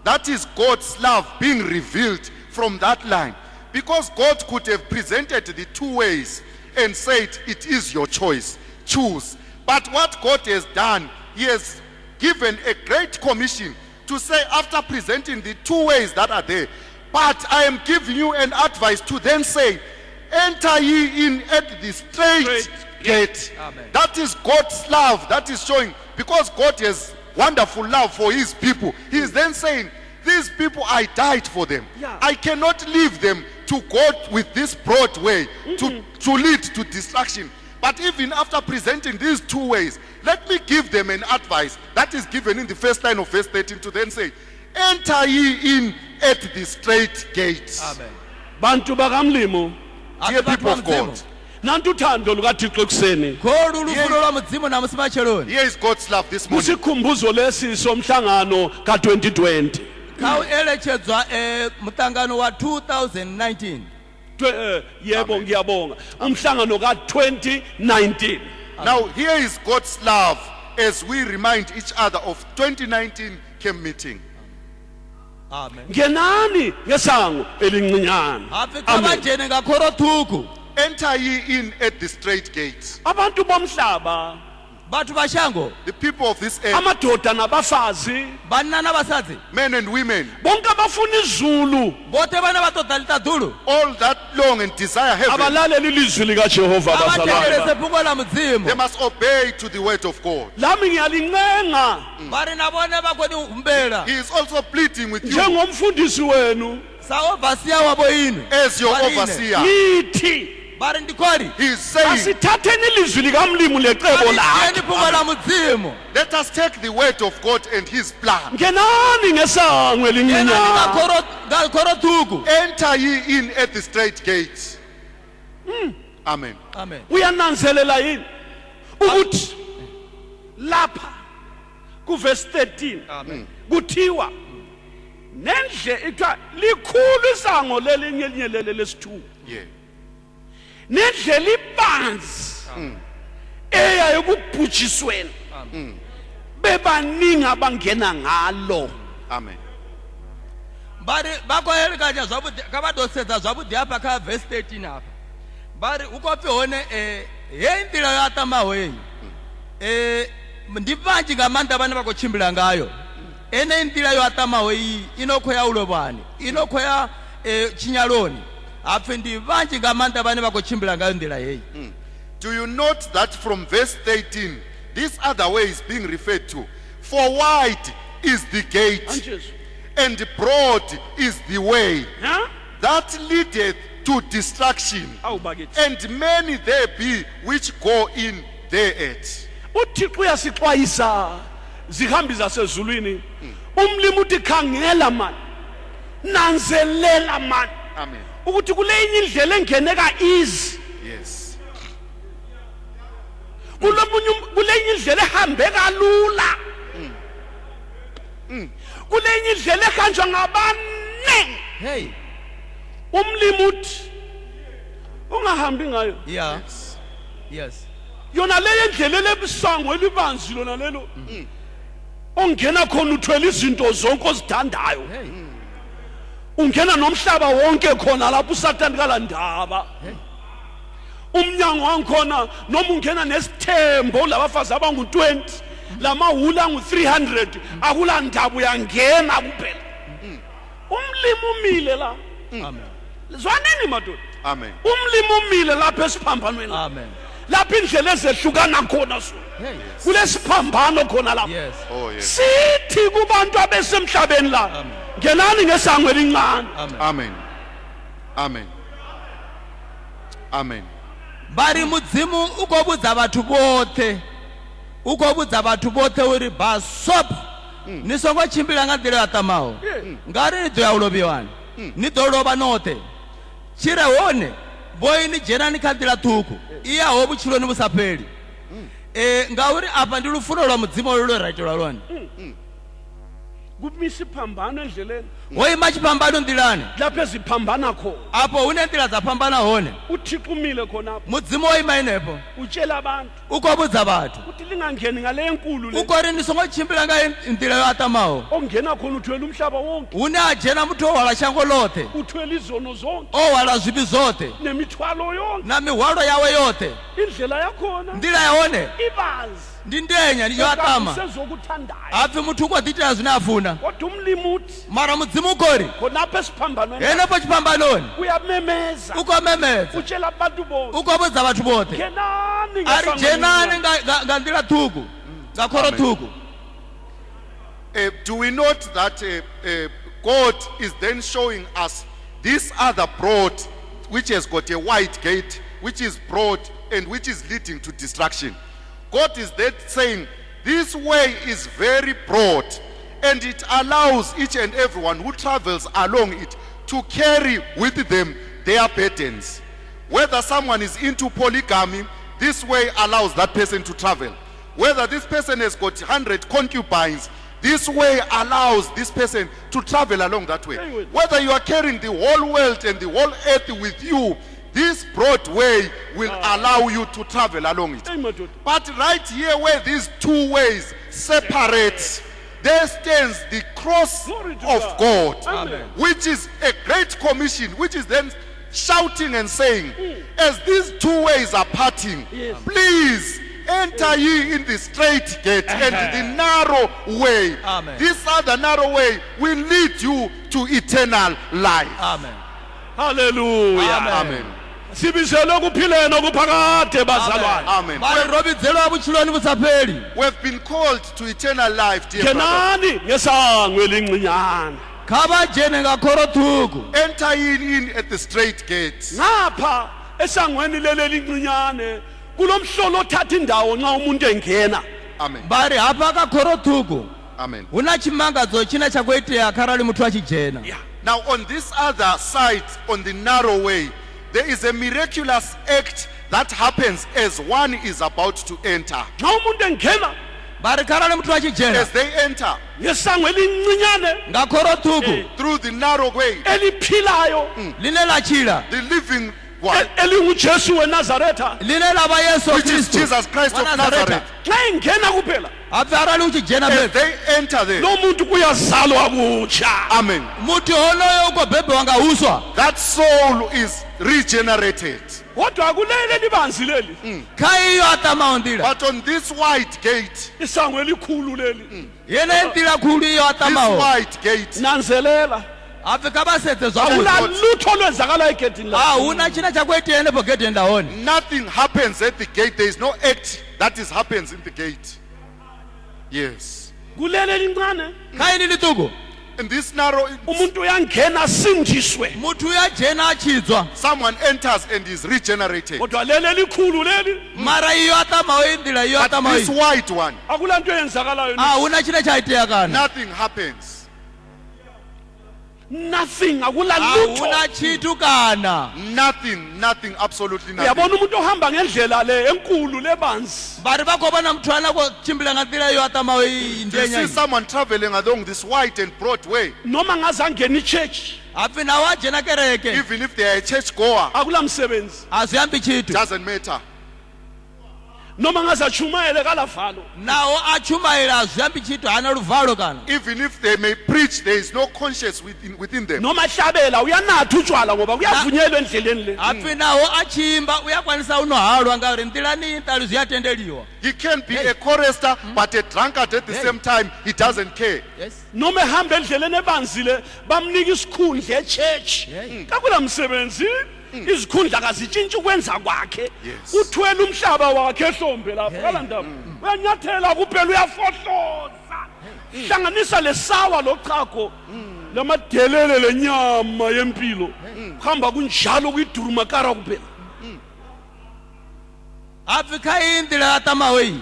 That is God's love being revealed from that line. Because God could have presented the two ways and said, it is your choice, choose. But what God has done, he has given a great commission to say, after presenting the two ways that are there, but I am giving you an advice to then say, enter ye in at the straight gate. Amen. That is God's love that is showing, because God has wonderful love for his people. He is then saying, these people, I died for them. Yeah. I cannot leave them to go with this broad way to lead to destruction. But even after presenting these two ways, let me give them an advice that is given in the first line of verse 13 to then say, enter ye in at the straight gate. Amen. bantu bakamlimo Dear people of God, nanti uthando lukathixo ekuseni kholu lufuno lwa mudzimu namusi macheloni here is God's love this morning. kusikhumbuzo lesi somhlangano ka-2020 kha u eletshedzwa muṱangano wa 2019 yebo ngiyabonga umhlangano ka-2019 Now, here is God's love as we remind each other of 2019 camp meeting. amen ngenani ngesango elincinyane hapi Amen. khabajene nga khoro ṱhukhu Enter ye in at the straight gate. abantu bomhlaba bathu bashango the people of this earth, amadoda nabafazi banna n'abasadzi men and women, bonke abafuna izulu bote bana batoda litadulu all that long and desire heaven, abalaleli ilizwi likajehova abatekeleze bazalwane phungo la mudzimu they must obey to the word of God. lami ngiyalincenga bari nabone bakhona umbela He is also pleading with you njengomfundisi wenu saovasiya wabo yini as your Barine. overseer. ngithi bari ndikhori He is saying, asithatheni ilizwi likamlimu lecebo aliyeni lakhe phungo la mudzimu let us take the word of God and his plan. ngenani ngesangwe yena lincinyana ngakhoro thuku Enter ye in at the straight gate. Amen. amen uyananzelela yini ukuthi lapha kuverse 13 kuthiwa nendle ithiwa likhulu isango lelinye elinye leli lesithuba Yeah. nendlela ibanzi eya ekubhujisweni bebaningi abangena ngalo Amen. bari bakoyelikanya zwavhuḓi kha vha ḓo sedza zwavhuḓi hafha kha verse 13 hafha bari hu khou pfi hone heyi nḓila yo atamaho heyi ndi vhanzhi nga maanḓa vhane vha khou tshimbila ngayo eneyi nḓila yo atamaho iyi i no khou ya u lovhani i no khou ya tshinyaloni hapfi ndi vhanzhi nga maanḓa vhane vha khou tshimbila ngayo nḓila heyi Do you note that from verse 13, this other way is being referred to? For wide is the gate, Anjesu. and broad is the way ha that leadeth to destruction, awubakithi and many there be which go in thereat. uthixo uyasixwayisa zihambi zasezulwini umlimi uthi khangela mani nanzelela mani Amen. ukuthi kule inye indlela engeneka easy Yes. kule inye indlela ehambe kalula kule inye indlela ehanjwa ngabaningi hey umlimi uthi ungahambi ngayo yeah yes yona leyo ndlela lebisango elibanzi lona lelo ongena khona uthwele izinto zonke ozithandayo hey ungena nomhlaba wonke khona lapho uSathane kalandaba umnyango wangikhona noma ungena nesithembo labafazi abangu20 lamahula angu300 akulandaba uyangena kuphela umlimi umile la amen zwanini madoda Amen. umlimi umile lapha esiphambanweni amen lapha indlela ezehlukana khona so hey kulesiphambano khona lapha yes Oh, yes. sithi kubantu abesemhlabeni la ngenani ngesango elincane amen Amen. Amen. Amen. bari mudzimu ukobudza vhathu vothe ukobudza vhathu vothe uri basop ni songo tshimbila nga nḓila ya tamaho ngari ni ḓo ya u lovhiwani ni ḓo lovha noṱhe tshire hone boyi ni dzhenani kha nḓila ṱhukhu i yaho vhutshiloni vhu sa fheli ngauri afha ndi lufuno lwa mudzimu olu lwo raitelwa lwone kumisa iphambano endleleni ho ima tshipambano nḓilani lapho eziphambana khona afho hune nḓila dza phambana hone uthixo umile khonapho mudzimu wo ima henefho utshela abantu ukobudza vhathu ukuthi lingangeni ngale nkulu le ukori ni songo tshimbila nga nḓila yo atamaho ongena khona uthwele umhlaba wonke hune a dzhena muthu o hwala shango ḽoṱhe uthwele izono zonke o hwala zwivhi zwoṱhe nemithwalo yonke na mihwalo yawe yoṱhe indlela yakhona nḓila ya hone ibanzi ndi ndenya ndi yo atama sezokuthandayo hapfi muthu u khou ḓiitela zwine a funa kodwa umlimi uthi mara mudzimu u khori khonapho esiphambanweni henefho tshipambanoni uyamemeza u khou memedza utshela abantu bonke u khou vhudza vhathu vhoṱhe ngenani a ri ngesango dzhenani elincane. nga nḓila ṱhukhu nga khoro Amen. ṱhukhu Do we note that God is then showing us this other broad, which has got a wide gate, which is broad and which is leading to destruction? God is then saying this way is very broad and it allows each and everyone who travels along it to carry with them their burdens. Whether someone is into polygamy, this way allows that person to travel. Whether this person has got 100 concubines, this way allows this person to travel along that way. Whether you are carrying the whole world and the whole earth with you, this broad way will allow you to travel along it. Hey, madoda. But right here where these two ways separate, there stands the cross Glory to of God, Amen. which is a great commission, which is then shouting and saying, as these two ways are parting, Yes. please enter ye in the straight gate and the narrow way. Amen. This other narrow way will lead you to eternal life. Amen. Hallelujah. Amen. Sibizelwe ukuphileni okuphakade bazalwane. Amen. Barobidzela butshilweni busapheli. We've been called to eternal life, dear brother. Kenani ngesango elincinyane. Khaba jene ngakhorothuku. Enter in at the straight gate. Ngapha esangweni leli elincinyane kulomhlolo othatha indawo nxa umuntu engena. Amen. Bari hapa kakhorothuku. Amen. Una chimangadzo china chakuitea kharali muthu achijena. Now on this other side, on the narrow way, there is a miraculous act that happens as one is about to enter. Nxa umuntu engena Bari kharali muthu achijena. As they enter ngesango elincinyane Ngakhorothuku. through the narrow way, eliphilayo Line lachila. the living one, elinguJesu weNazaretha. Line laba Yesu which is Kristu. Jesus Christ of Wa Nazareth. Nxa engena kuphela Apha harali uchijena As phela. they enter there, lo muntu kuyazalwa kutsha. amen, Muthu honoyo ukobhebhewa ngauswa. that soul is regenerated. Kodwa kuleli libanzi leli Khaiyo atama ondila. But on this white gate, isango elikhulu leli Yena entila khulu iyo this atama. white gate, nanzelela Apha kabasethe zwa. awula lutho lwenzakala egedini la. Ah, una china chakuitea nepo gate ndawoni. nothing happens at the gate. There is no act that happens in the gate. Yes. kuleli elincane Khaini lituko. In this narrow, umuntu uyangena asindiswe. Muthu uyajena achidzwa. someone enters and is regenerated. Kodwa leli elikhulu leli Mara iyo atama indila iyo But atama. this white one, akula nto eyenzakalayo. Ah, una china chaitea kana. nothing happens. Nothing, akula Ah, lutho. una chitu kana. Nothing, absolutely nothing. uyabona umuntu ohamba ngendlela le enkulu lebanzi Bari bakobana muthu ana ko chimbila ngatila iyo atama Do you see indenya. someone traveling along this white and broad way, noma ngaze angena ichurch Aphi na wajena kereke. even if they are a church goer, akula msebenzi. Asiyambi chitu. doesn't matter. noma ngaze achumayele kalavalo Nawo achumaila asiyambi chitu hana luvalo kana. Even if they may preach, there is no conscience within them. noma hlabela uyanatha utshwala ngoba kuyavunyelwa endleleni le. Aphi nawo achimba uyakwanisa unohalwa ngari ndilani intalo ziyatendeliwa. He can be a chorister, but a drunkard at the same time. He doesn't care. Yes. noma ehamba endleleni ebanzile bamnika isikhundla echurch kakula msebenzi. izikhundla kazitshintshi ukwenza kwakhe. Yes. uthwele umhlaba wakhe ehlombe lapha kalandaba uyanyathela kuphela uyafohloza. hlanganisa lesawa lochago lamadelele lenyama yempilo kuhamba kunjalo kuyidurumakara kuphela. Aphi khaindila atama wei.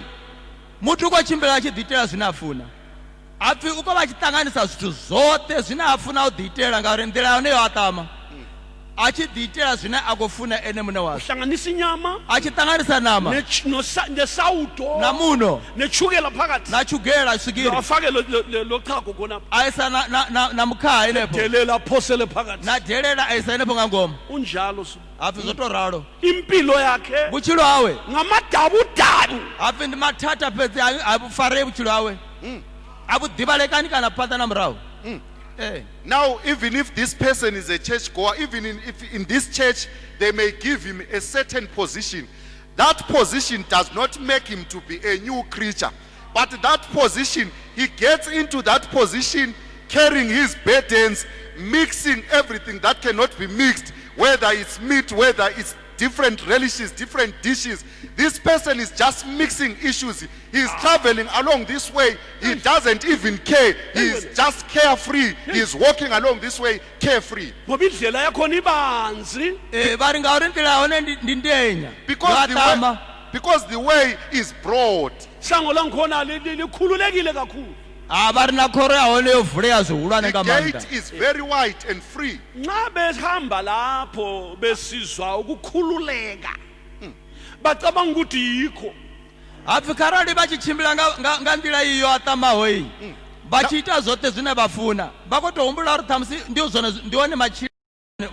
Muthu ko chimbila chiditela zinafuna. Aphi uko vachitanganisa zwithu zote zvinafuna uditela ngari ndila yone yo atama. Achiditela zvina akofuna ene mune wazvo. hlanganisa inyama Achitanganisa nama nesawuto namuno nechukela phakathi nachugela svikiri. afake lochago khonapha Aisa na mukha inepo. delela phosele phakathi Nadelela aisa inepo ngangoma. unjalo Aphi zotoralo. impilo yakhe Buchilo awe. ngamadabudani. Aphi ndimathatha phetsi abufare buchilo awe. Abudibalekani kana pata na mrawo. Eh. Now, even if this person is a church goer, even if in this church they may give him a certain position, that position does not make him to be a new creature. But that position, he gets into that position carrying his burdens, mixing everything that cannot be mixed, whether it's meat, whether it's different relishes, different dishes. This person is just mixing issues. He's traveling along this way. He doesn't even care. He's just carefree. He's walking along this way carefree. ngoba indlela yakhona ibanzi. Bari ngauri ndila yone ndindenya. Because the way is broad. sango langikhona likhululekile kakhulu. Bari na khoro yone yovuleya zwihulwane The ngamanda. gate is very wide and free. nxa behamba lapho besizwa ukukhululeka bacabanga ukuthi yikho. Aphi kharali vachichimbila ngandila iyo atama hoi. Vachiita zote zvine vafuna. Vakotohumbula uri thamsi ndio zone ndione machila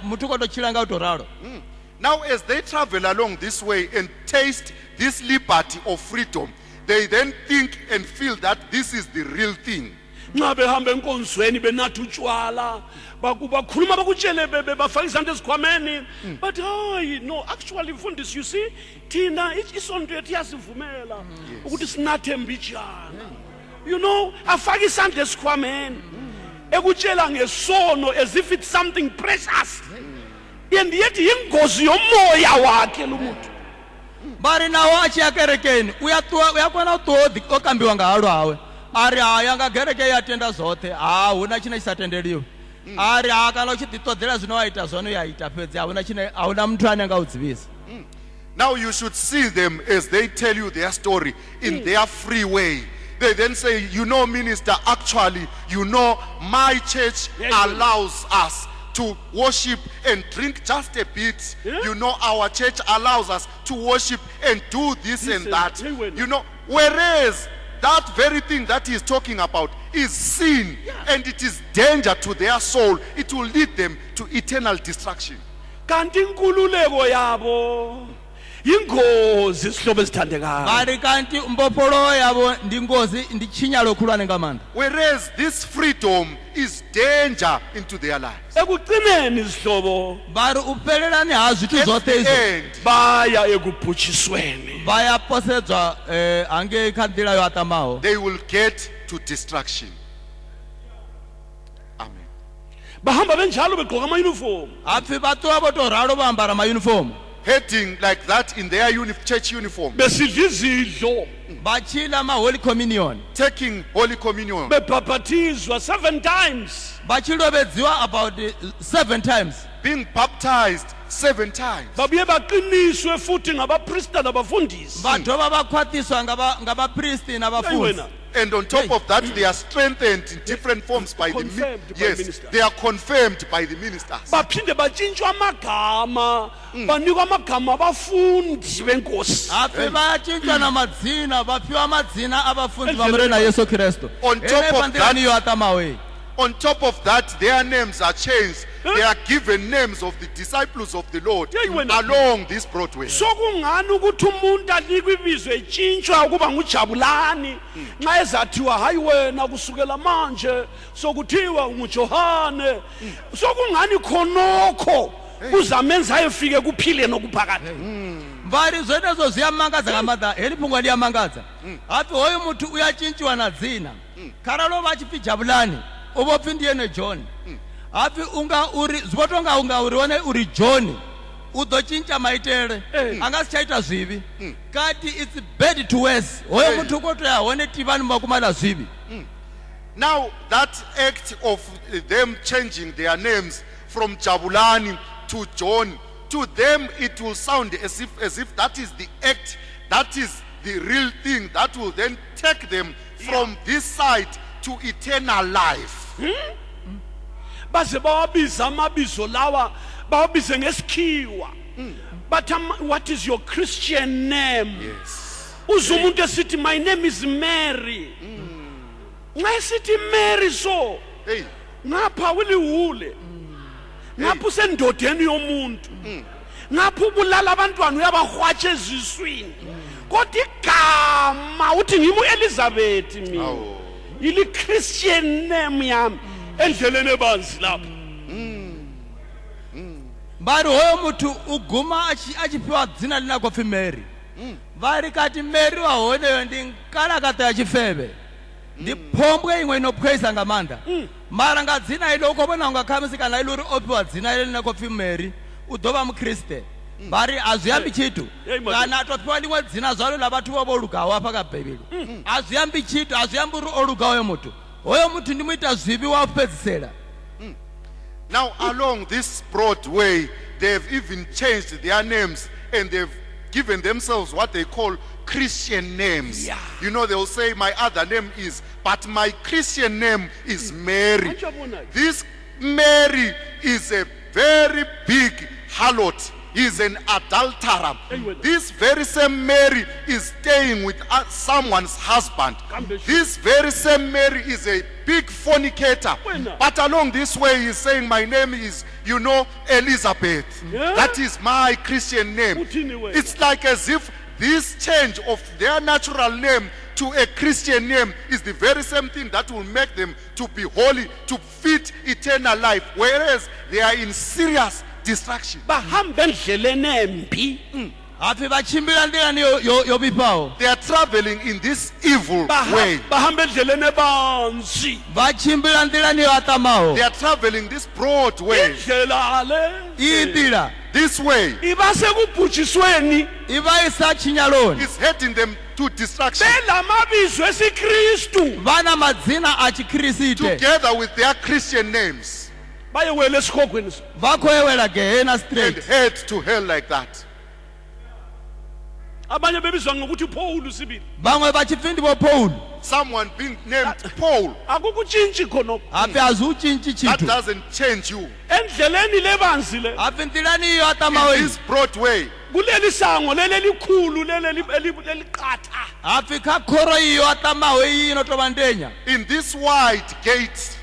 muthu kotochila nga utoralo. Now, as they travel along this way and taste this liberty of freedom, they then think and feel that this is the real thing. nxa behamba enkonzweni benatha utshwala bakhuluma bakutshele bafaka izandla ezikhwameni but hayi no actually mfundisi you see thina isonto yethu iyasivumela ukuthi sinathe mbijana you know afaka isandla esikhwameni ekutshela ngesono as if it's something precious and yet yingozi yomoya wakhe lo muntu bari nawo achiya kerekeni uyakona utodi okambiwa ngalo hawe ari haya nga kereke yatenda zothe huna chine chisatendeliwe ari kana uchiditodzera zvinowaita zvono yaita pedzi hauna muthu anenge udzivisa. Now you should see them as they tell you their story in their free way. They then say, you know, minister, actually, you know, my church allows us to worship and drink just a bit. You know, our church allows us to worship and do this and that. You know, whereas that very thing that he is talking about is sin, and it is danger to their soul. It will lead them to eternal destruction. Kanti inkululeko yabo yingozi sihlobo esithandekayo. Bari kanti umbopolo yabo ndingozi ndichinyalo khulwane ngamanda. Whereas this freedom is danger into their lives. Ekugcineni sihlobo bari uphelelani hazithu zothe izo baya ekubhutshisweni. Baya posedzwa ange ikhandila yo atamaho. They will get to destruction. Amen. Bahamba benjalo begqoka ama uniform. Aphi bathu abotoralo bambara ama uniform. Heading like that in their church uniform. Besidla izidlo. Bachila ma holy communion. Taking holy communion. Bebhaphathizwa 7 times. Bachilo bedziwa about 7 times. Being baptized 7 times. Babuye baqiniswe futhi ngabapriest nabafundisi. Badoba bakhwathiswa ngabapriest nabafundisi. And on top of that, they are strengthened in different forms by the ministers. They are confirmed by the ministers. Baphinde batshintshwa amagama, banikwa amagama abafundi benkosi. Aphi batshintshwa namadzina, baphiwa amadzina abafundi bamrena Yesu Kristu. On top of that, their names are changed. They are given names of the disciples of the Lord along this broad way. Sokungani ukuthi umuntu alikwe ibizo etshintshwa ukuba ngujabulani nxa ezathiwa hayi wena kusukela manje sokuthiwa nguJohane sokungani khonokho kuzamenza ayefike kuphile nokuphakade. Mbari zvenezo ziyamangadza ngamanda heliphungwa liyamangadza athi hoyo muthu uyatshintshwa nadzina kharalo vachipfi Jabulani ubopfi ndiyene John api unga uri zvotonga unga urione uri John udochinja maitele angasichaita zvivi kati it's bad to worse hoyo muthu kotoya hone tivani makumala zvivi. Now that act of them changing their names from Jabulani to John, to them it will sound as if that is the act, that is the real thing that will then take them from this side to eternal life. Baze bawabiza amabizo lawa bawabize ngesikhiwa. But what is your Christian name? Yes. Uzumuntu esithi my name is Mary. Nxa esithi Mary so ngapha ulihule ngapha usendodeni yomuntu ngapha ubulala abantwana uyabahwatsha eziswini kodwa igama uthi ngimi Elizabeth mina yili Christian name yami endleleni ebanzi lapha. Bari hoyo muthu uguma achiphiwa dzina linakho pfi Mary. Vari kati Mary wahoneyo ndinkalakata yachifeve ndiphombwe imwe inophweza ngamanda mara nga dzina iloko bona ungakhamisika iluri ophiwa dzina ile linakho pfi Mary udova mukriste bari azuyambi chitu kana atophiwa limwe dzina zvalo lavathu vobolugawo apa kabhebeli azuyambi chitu azuyambi olugawo hoyo muthu ndimuita zvivi wapedzisela. Now along this broad way they've even changed their names and they've given themselves what they call Christian names. You know, they'll say my other name is, but my Christian name is Mary. This Mary is a very big harlot. Is an adulterer. This very same Mary is staying with someone's husband. This very same Mary is a big fornicator. But along this way he's saying my name is, you know, Elizabeth. That is my Christian name. It's like as if this change of their natural name to a Christian name is the very same thing that will make them to be holy, to fit eternal life, whereas they are in serious distraction. bahamba endleleni embi afi bachimbila ndilani yobipawo They are traveling in this evil way. bahamba endleleni ebanzi bachimbila ndilani yoatamawo They are traveling this broad way. indlela le iyindila This way ibase kubhujisweni ibayisa chinyaloni is heading them to destruction, belamabizo esiKristu vana madzina a chikrisite together with their Christian names, bayewela esikhogweni vakhoyewela gehena and straight head to hell like that. abanye bebizwa ngokuthi Paul sibili vamwe vachipfindi vo Paul Someone being named Paul, akukutshintshi khonokho afi aziuchinchi that chitu doesn't change you. endleleni lebanzi le afi ndilani iyo In atamaweni this broad way, kuleli sango lelikhulu leliqatha afi kakhoro iyo atamawe iyi inotova ndenya in this wide gate,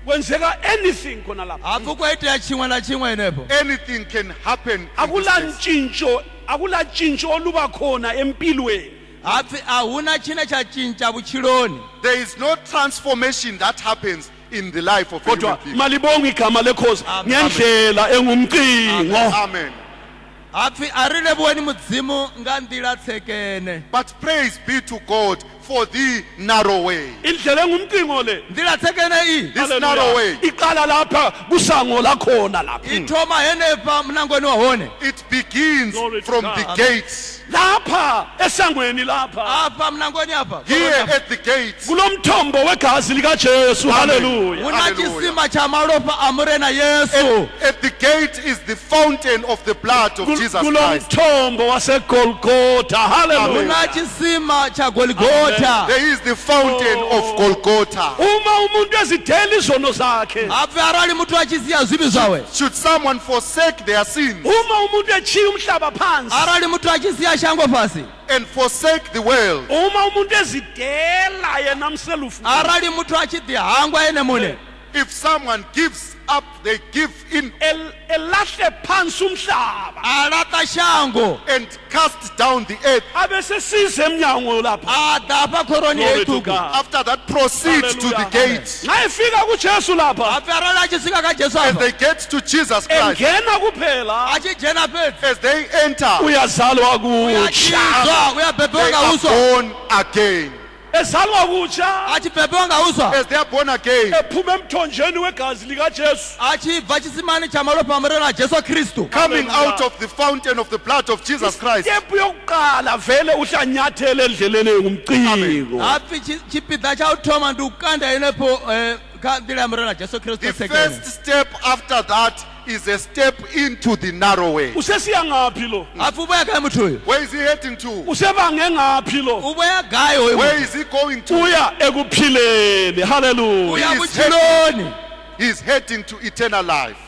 kwenzeka anything khona lapha afi kuitea chimwe na chimwe inepo anything can happen. In this place. akula ntshintsho oluba khona empilweni afi ahuna chine chachincha vuchiloni There is no transformation that happens in the life of a human kodwa being. malibonga igama lekhosi Amen. ngendlela engumcingo Amen. afi arile vuweni mudzimu nga ndila tsekene But praise be to God for the narrow way. indlela engumcingo le ndila tsekene iyi This Hallelujah. narrow way, iqala lapha kusango lakhona lapha ithoma henepa mnangweni wahone it begins Glory to from God. the gates. lapha esangweni lapha apa mnangweni apa Here at the gates, kulomthombo wegazi likaJesu haleluya una chisima cha malopa amurena yesu at the gate is the fountain of the blood of Jesus Christ. kulomthombo wasegolgotha haleluya una chisima cha goligota There is the fountain of Golgotha. uma umuntu ezidela izono zakhe afi arali mutu achiziya zibi zawe Should someone forsake their sins uma umuntu echiya umhlaba phansi arali mutu achiziya shango pasi and forsake the world, uma umuntu ezidela yena mselufu arali mutu achidihangwa ene mune if someone gives up, they give in elahle phansi umhlaba alata shango and cast down the earth. abese size emnyango lapha adapa khoroni Glory to yetuku God. After that, proceed to the Hallelujah. gate. ngayifika kuJesu lapha afi arali achisika ka jesu As apa they get to Jesus Christ, engena kuphela achijena peti as they enter, uyazalwa kutsha uyachizwa uyabhebhewa they are ngauswa born again. ezalwa kutsha achibhebhewa ngauswa As they are born again, ephuma emthonjeni wegazi likaJesu achibva chisimani cha malopa amurena jesu kristu coming Hallelujah. out of the fountain of the blood of Jesus Christ. step yokuqala vele uhlanyathele endleleni engumcingo afi chipidha cha uthoma ndi ukanda inepo ka ndila amurena jesu kristu The sekene first step after that is a step into the narrow way. usesiya ngaphi lo afi ubuya gayo muthu uyu Where is he heading to? usebange ngaphi lo ubuya gayo uyu Where is he going to? uya ekuphileni haleluya uya He is kuchiloni He is heading to eternal life.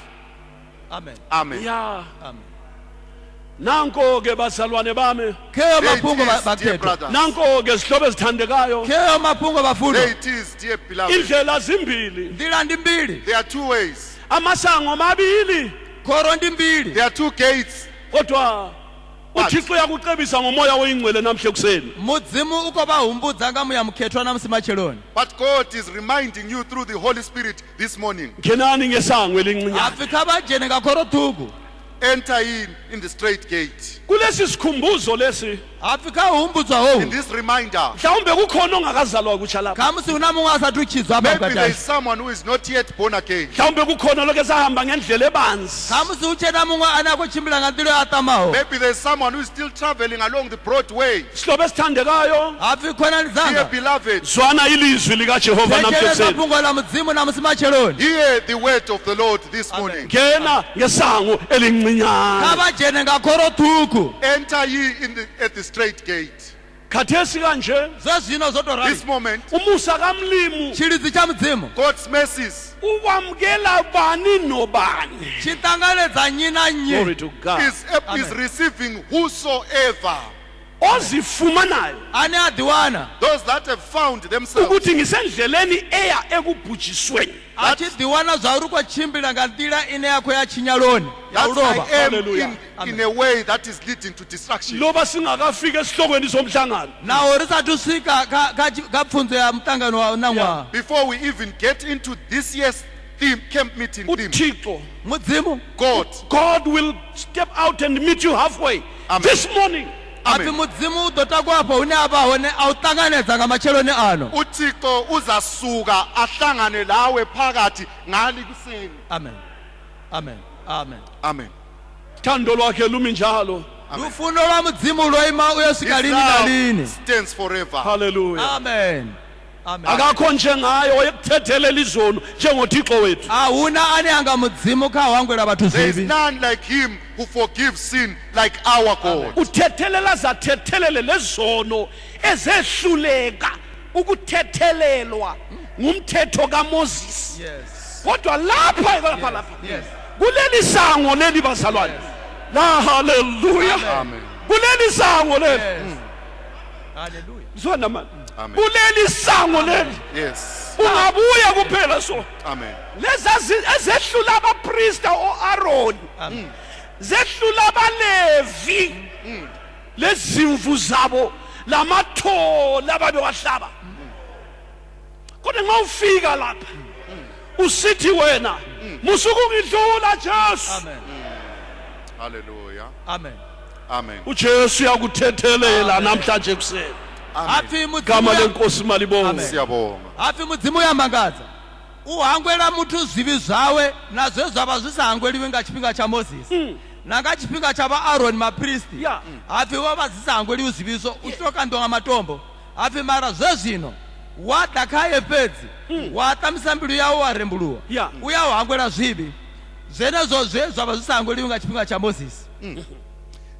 amen Amen. ya amen nanko ke bazalwane bami keyo There it maphungo is, dear bakhetho brothers. nanko ke zihlobo ezithandekayo keyo maphungo bafundo There it is, dear beloved. indlela zimbili ndila ndi mbili There are two ways. amasango mabili khoro ndi mbili There are two gates. kodwa uThixo uyakucebisa ngomoya oyingcwele namhle kuseni mudzimu uko bahumbudza nga muya mukhethwa na musimacheloni But God is reminding you through the Holy Spirit this morning. ngenani ngesango elincinyane afi khabajene ngakhoro thuku Enter in the straight gate. kulesi sikhumbuzo lesi afi khahumbudzwa In howu this reminder, mhlawumbe kukhona ongakazalwa kutsha lapha khamusi una mungu asati uchizwa apa maybe there is mkatashi someone who is not yet born again. mhlawumbe kukhona loke sahamba ngendlela ebanzi khamusi uchena mungu anakuchimbila nga ndilo yatamaho Maybe there is someone who is still traveling along the broad way. sihlobo esithandekayo afi khona Dear ndizanga beloved, zwana ilizwi likajehova namhle thekele kuseni maphungo la mudzimu na musimacheloni hear the word of the Lord this morning. ngena ngesango elincinyane khabajene ngakhoro thuku Enter ye at the straight gate. khathesi kanje zezvino zotorali This moment, umusa kamlimu chilidzi cha mudzimu God's mercies ukwamukela bani nobani chitanganedza nyi na glory nyi to God is Amen. receiving whosoever. ozifumanayo ani adiwana those that have found themselves ukuthi ngisendleleni eya ekubhujisweni. achi diwana zauri kwa chimbila ngandila ine yako ya chinyaloni ya that uroba. I am Hallelujah. in a way that is leading to destruction. Loba singakafika esihlokweni somhlangano. na orisa tusika ka pfunzo ya mtangano wa nangwa Before we even get into this year's camp meeting theme, uThixo, mudzimu God will step out and meet you halfway. Amen. This morning. api Amen. mudzimu utotakwapo une apa hone autanganedza ngamacheloni ano. uThixo uzasuka ahlangane lawe phakathi ngali kuseni. Amen. Amen. Amen. Amen. Thando lwakhe lumi njalo. lufuno lwa mudzimu loima uyosika His lini na love lini. stands forever. Hallelujah. Amen. Amen. Akakho njengaye oyekuthethelela izono njengoThixo wethu. Awuna ani anga mudzimu kha wangwela bathu There is zibi. none like him who forgives sin like our God. Uthethelela zathethelele lezono ezehluleka ukuthethelelwa ngumthetho kaMoses. Yes. Kodwa lapha lapha Yes. kuleli sango leli bazalwane. La hallelujah. Amen. Kuleli sango leli. Yes. Hallelujah. Zwana manje. Amen. Kuleli sango leli Yes. ungabuya kuphela so. Amen. Lezazi ezehlula abapriest oAaron. Zehlula abaLevi. Lezimvu zabo lamathola ababewahlaba. Kodwa ngawufika lapha usithi wena musuku ngidlula Jesu. Amen. Hallelujah. Amen. Amen. uJesu yakuthethelela namhlanje kuseni. Afi Gama mudzimu lenkosi malibonga. Siyabonga. afi mudzimu yamangadza. Uhangwela muthu zivi zvawe nazvo zvava zvisahangweliwe ngachipinga cha Moses. Nanga chipinga cha vaAaron mapristi. Yeah. Afi wava zvisahangweliwe ziviso uchitokandwa matombo. Afi mara zvezvino wadakaye pedzi watamisa mbilu yawo warembuluwa. Yeah. Uya uhangwela zvivi. Zvenezvo zvava zvisahangweliwe ngachipinga cha Moses.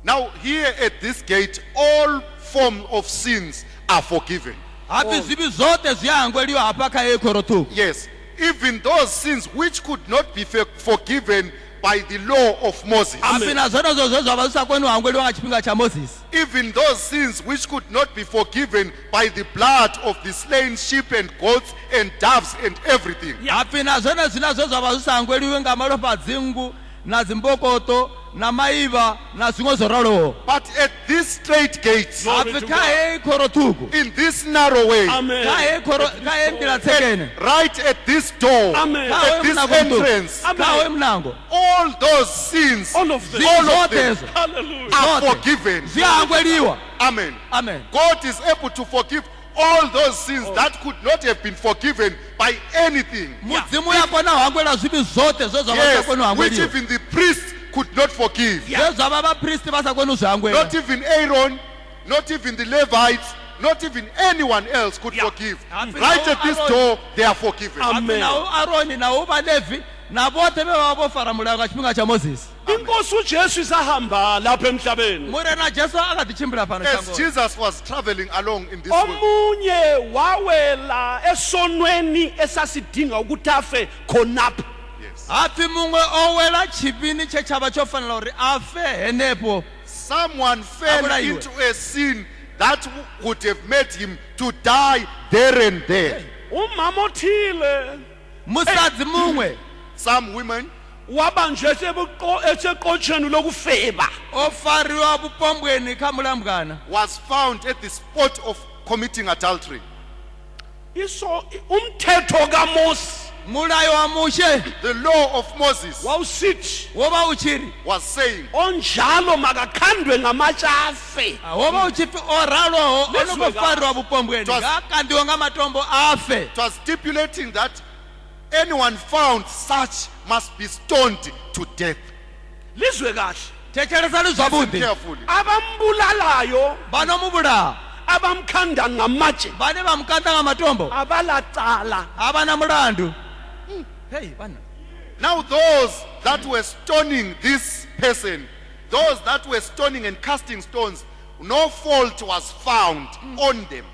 Now here at this gate all form of sins are forgiven. Afi zivi zote zviyahangweliwa hapa kaye korotuku. Yes. Even those sins which could not be forgiven by the law of Moses. Afi na zvenezvo zvava zvisakoni uhangweliwa ngachipinga cha Moses. Even those sins which could not be forgiven by the blood of the slain sheep and goats and doves and everything. Afi na zvene zvinazvo zvava zvisahangweliwe ngamalopa dzingu na dzimbokoto na maiva na zvimwe zvoralowo. But at this straight gate, Afi kaye korotuku. in this narrow way, Amen. Kaye ndila tsekene. right at this door, Amen. at this entrance, Kawe mnango. all those sins, All of them. all of them Zotezo. Hallelujah. are Zote. forgiven. Zviyahangweliwa. Amen. Amen. God is able to forgive all those sins that could not have been forgiven by anything. Mudzimu yakona uhangwela zvivi zote zvozvava Yes, zvisakoni which uhangweliwa. even the priests could not forgive. Zvezvava vapristi vasakoni uzvihangwela. Not even Aaron, not even the Levites, not even anyone else could forgive. Happy Right now, at this Aaron. door, they are forgiven. Amen. Nawo Aroni nawo vaLevhi na vote vevava vofara mulayo ngachipinga cha Moses. Inkosi uJesu isahamba lapha emhlabeni. Murena Jesu akatichimbira pano As chango. Jesus was traveling along in this world, Omunye wawela esonweni esasidinga ukuthi afe khonapha. yes. Afi mumwe owela chipini chechava chofanira kuti afe henepo. Someone fell Abulaiwe. into a sin that would have made him to die there and there. Umama othile Musadzi mumwe Some women wabanjwe eseqotsheni lokufeba. ofariwa vupombweni khamulambwana. was found at the spot of committing adultery. Iso umthetho kaMose Mulayo wa Moshe The law of Moses wawusithi woba uchiri. was saying onjalo makakhandwe ngamatshe afe. Woba uchifi oraloho Lizwe onokofariwa vupombweni. Twas- Ngakandiwa ngamatombo afe. it was stipulating that anyone found such must be stoned to death. Lizwe kahle. Techerezani Listen zvabudi. carefully. Abambulalayo Vanomubula. abamkhanda ngamatshe Vane vamukanda ngamatombo. abalacala. Havana mulandu. Hey, bana. Now those that were stoning this person, those that were stoning and casting stones, no fault was found on them.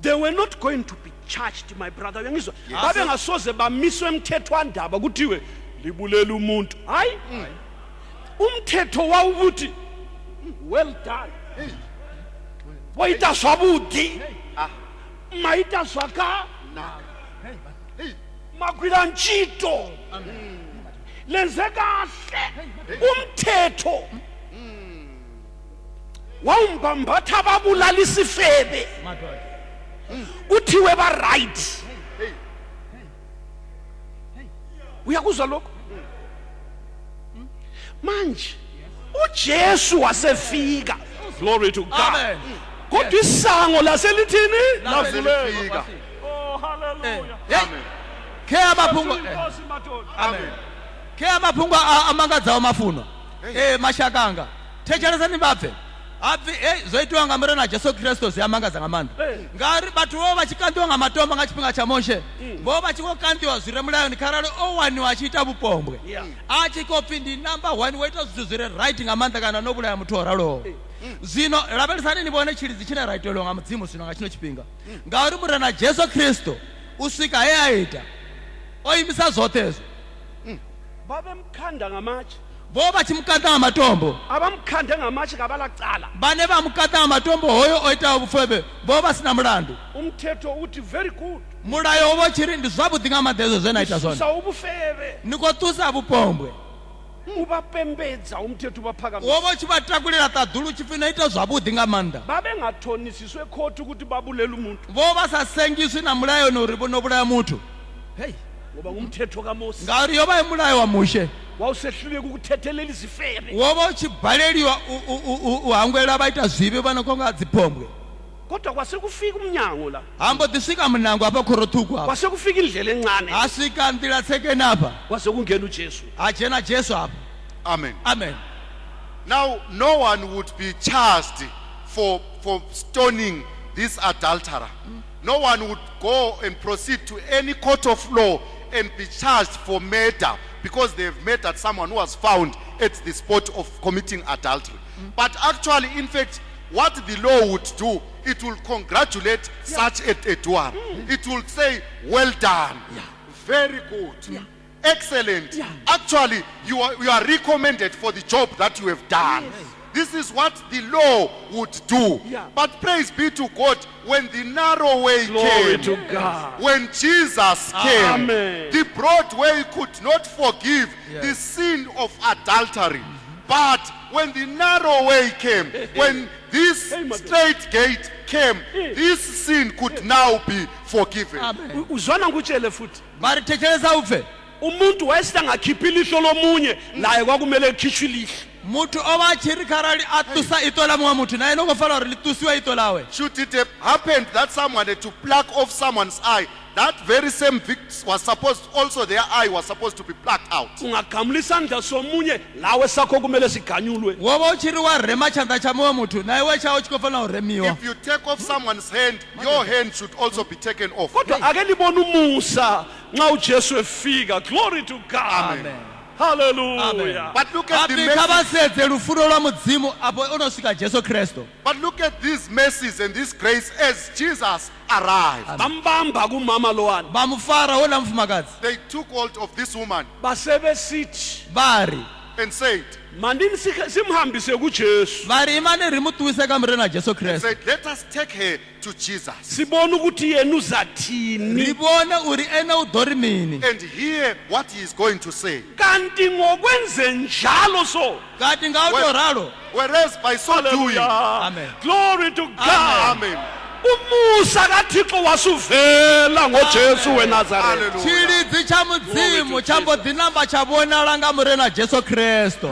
They were not going to be charged, my brother. Uyangizwa? Babe ngasoze bamiswe emthethwandaba kuthiwe libulela umuntu. Hayi. Umthetho wawukuthi well done. wa ita zwavhuḓi ma ita zwa ka magwira ntshito lenze kahle umthetho wawumbambatha ababulala isifebe kuthiwe ba right uyakuzwa lokho manje uJesu wasefika, glory to God. Amen. Kodwa isango laselithini lavuleka. Selifika. Oh hallelujah. Amen. Ke amaphungo Inkosi madoda. Amen. Ke amaphungo amangadzawo mafuno mashakanga thetshelesani bapfe abvi zoitwa nga murena Jesu Kristo ziyamangadza ngamanda ngari bathu vo vachikandiwa nga matombo nga chipinga cha Moshe vo vachikokandiwa zvire mulayoni kharali owaniwa achiita vupombwe achikopfi ndi number 1 woita zvithu zvire right ngamanda kana novulaya muthu oralowo zvino lavalisani nivone chilidzi chine raitelo nga mudzimu zvino nga chino chipinga ngari murena Jesu Kristo usvika he aita oimisa zvotezo Babemkhanda ngamatshe. vo vachimukanda nga matombo Abamkhande ngamatshe kabala kucala. bane vamukanda nga matombo hoyo oita vufebe vo vasina mulandu Umthetho uthi very good. mulayo wovo chiri ndi zwavhuḓi nga maanḓa hezwo zwe na ita zwone Sa ubufebe. ni khou ṱusa vupombwe Ubapembedza umthetho ubaphakamisa. wovo tshi vha takulila ṱaḓulu tshipfi no ita zwavhuḓi nga maanḓa Babengathonisiswe court ukuthi babulela umuntu. vo vha sa sengiswi na mulayoni uri vo no vhulaya muthu Ngoba ngumthetho kaMose. ngauri yo vha i mulayo wa mushe Wawusehluleka ukuthethelela izifebe. wo vha u tshi baleliwa u hangwelela vha ita zwivhi vha no khonga dziphombwe Kodwa kwase kufika umnyango la. hambo ḓi swika munango hafha khoroṱhukhu hafha Kwase kufika indlela encane. ha swika nḓila tsekeni hafha Kwase kungena uJesu. ha dzhena Jesu hafha Amen. amen Now, no one would be charged for stoning this adulterer. No one would go and proceed to any court of law and be charged for murder because they've murdered someone who was found at the spot of committing adultery. But actually, in fact, what the law would do, it will congratulate such a doer. It will say, well done, very good. Excellent. Actually, you are recommended for the job that you have done. This is what the law would do. But praise be to God, when the narrow way Glory came, to God. when Jesus came, Amen. the broad way could not forgive the sin of adultery. But when the narrow way came, when this straight gate came, this sin could now be forgiven. amen Uzwana ngutshele futhi. mari thetshelesa upfe Umuntu wayesita ngakhiphi ilihlo lomunye naye kwakumele ekhishwe ilihlo. muthu o vha a tshi ri kharali a ṱusa ito ḽa muṅwe muthu naye no khou fanela uri ḽi ṱusiwe ito ḽawe Should it have happened that someone had to pluck off someone's eye, that very same victim was supposed, also their eye was supposed to be plucked out. Ungagamula isandla somunye lawe sakho kumele siganyulwe. wo vha u tshi ri wa rema tshanḓa tsha muṅwe muthu naye we tshawo tshi khou fanela u remiwa If you take off someone's hand, your hand should also be taken off. Kodwa ake libona umusa nxa uJesu efika. Glory to God. Amen. Hallelujah. But look at the apfi kha vha mercy. sedze lufuno lwa mudzimu apo o no swika Jesu Kristo But look at these mercies and this grace as Jesus arrived. Bambamba kumama lowana. vha mufara wola mufumakadzi They took hold of this woman Basebesithi va ri and said, mandini simhambise kuJesu. va ri imani ri mu ṱuwise ka murena Jesu Kristo said, let us take her to Jesus Sibona ukuthi yena uzathini. ri vone uri ene u ḓo ri mini and hear what he is going to say. Kanti ngokwenze njalo so. kati nga u to ralo Whereas by so doing, Hallelujah. Amen. Glory to God. Amen. Umusa kaThixo wasuvela ngoJesu weNazaretha. Hallelujah. tshilidzi tsha mudzimu tsha mbo ḓi namba tsha vhonala nga murena Jesu Kristo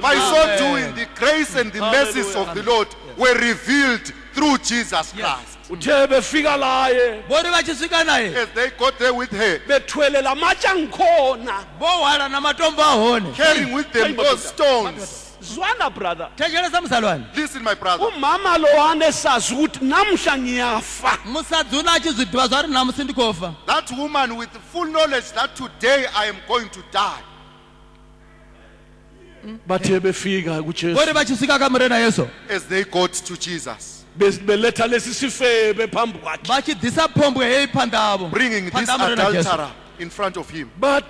By so Amen. doing, the grace and the mercies of the Lord were revealed through Jesus Christ. Uthe befika laye vo ri va tshi swika naye As they got there with her, bethwele lamatshe angikhona. vo hwala na matombo a hone carrying with them those stones. Zwana brother. thetshelesa muzalwane Listen, my brother. Umama lowane sazi ukuthi namhla ngiyafa. musadzi una a tshi zwi ḓivha zwa ri namusi ndi khou fa That woman with full knowledge that today I am going to die. Bathe befika vo kuJesu. ri va tshi swika ka murena Yesu As they got to Jesus, Beletha lesi sifebe phambi kwakhe. va tshi ḓisa phombwe heyi phanḓa avo bringing this phanḓa ha murena Jesu adulterer in front of him. But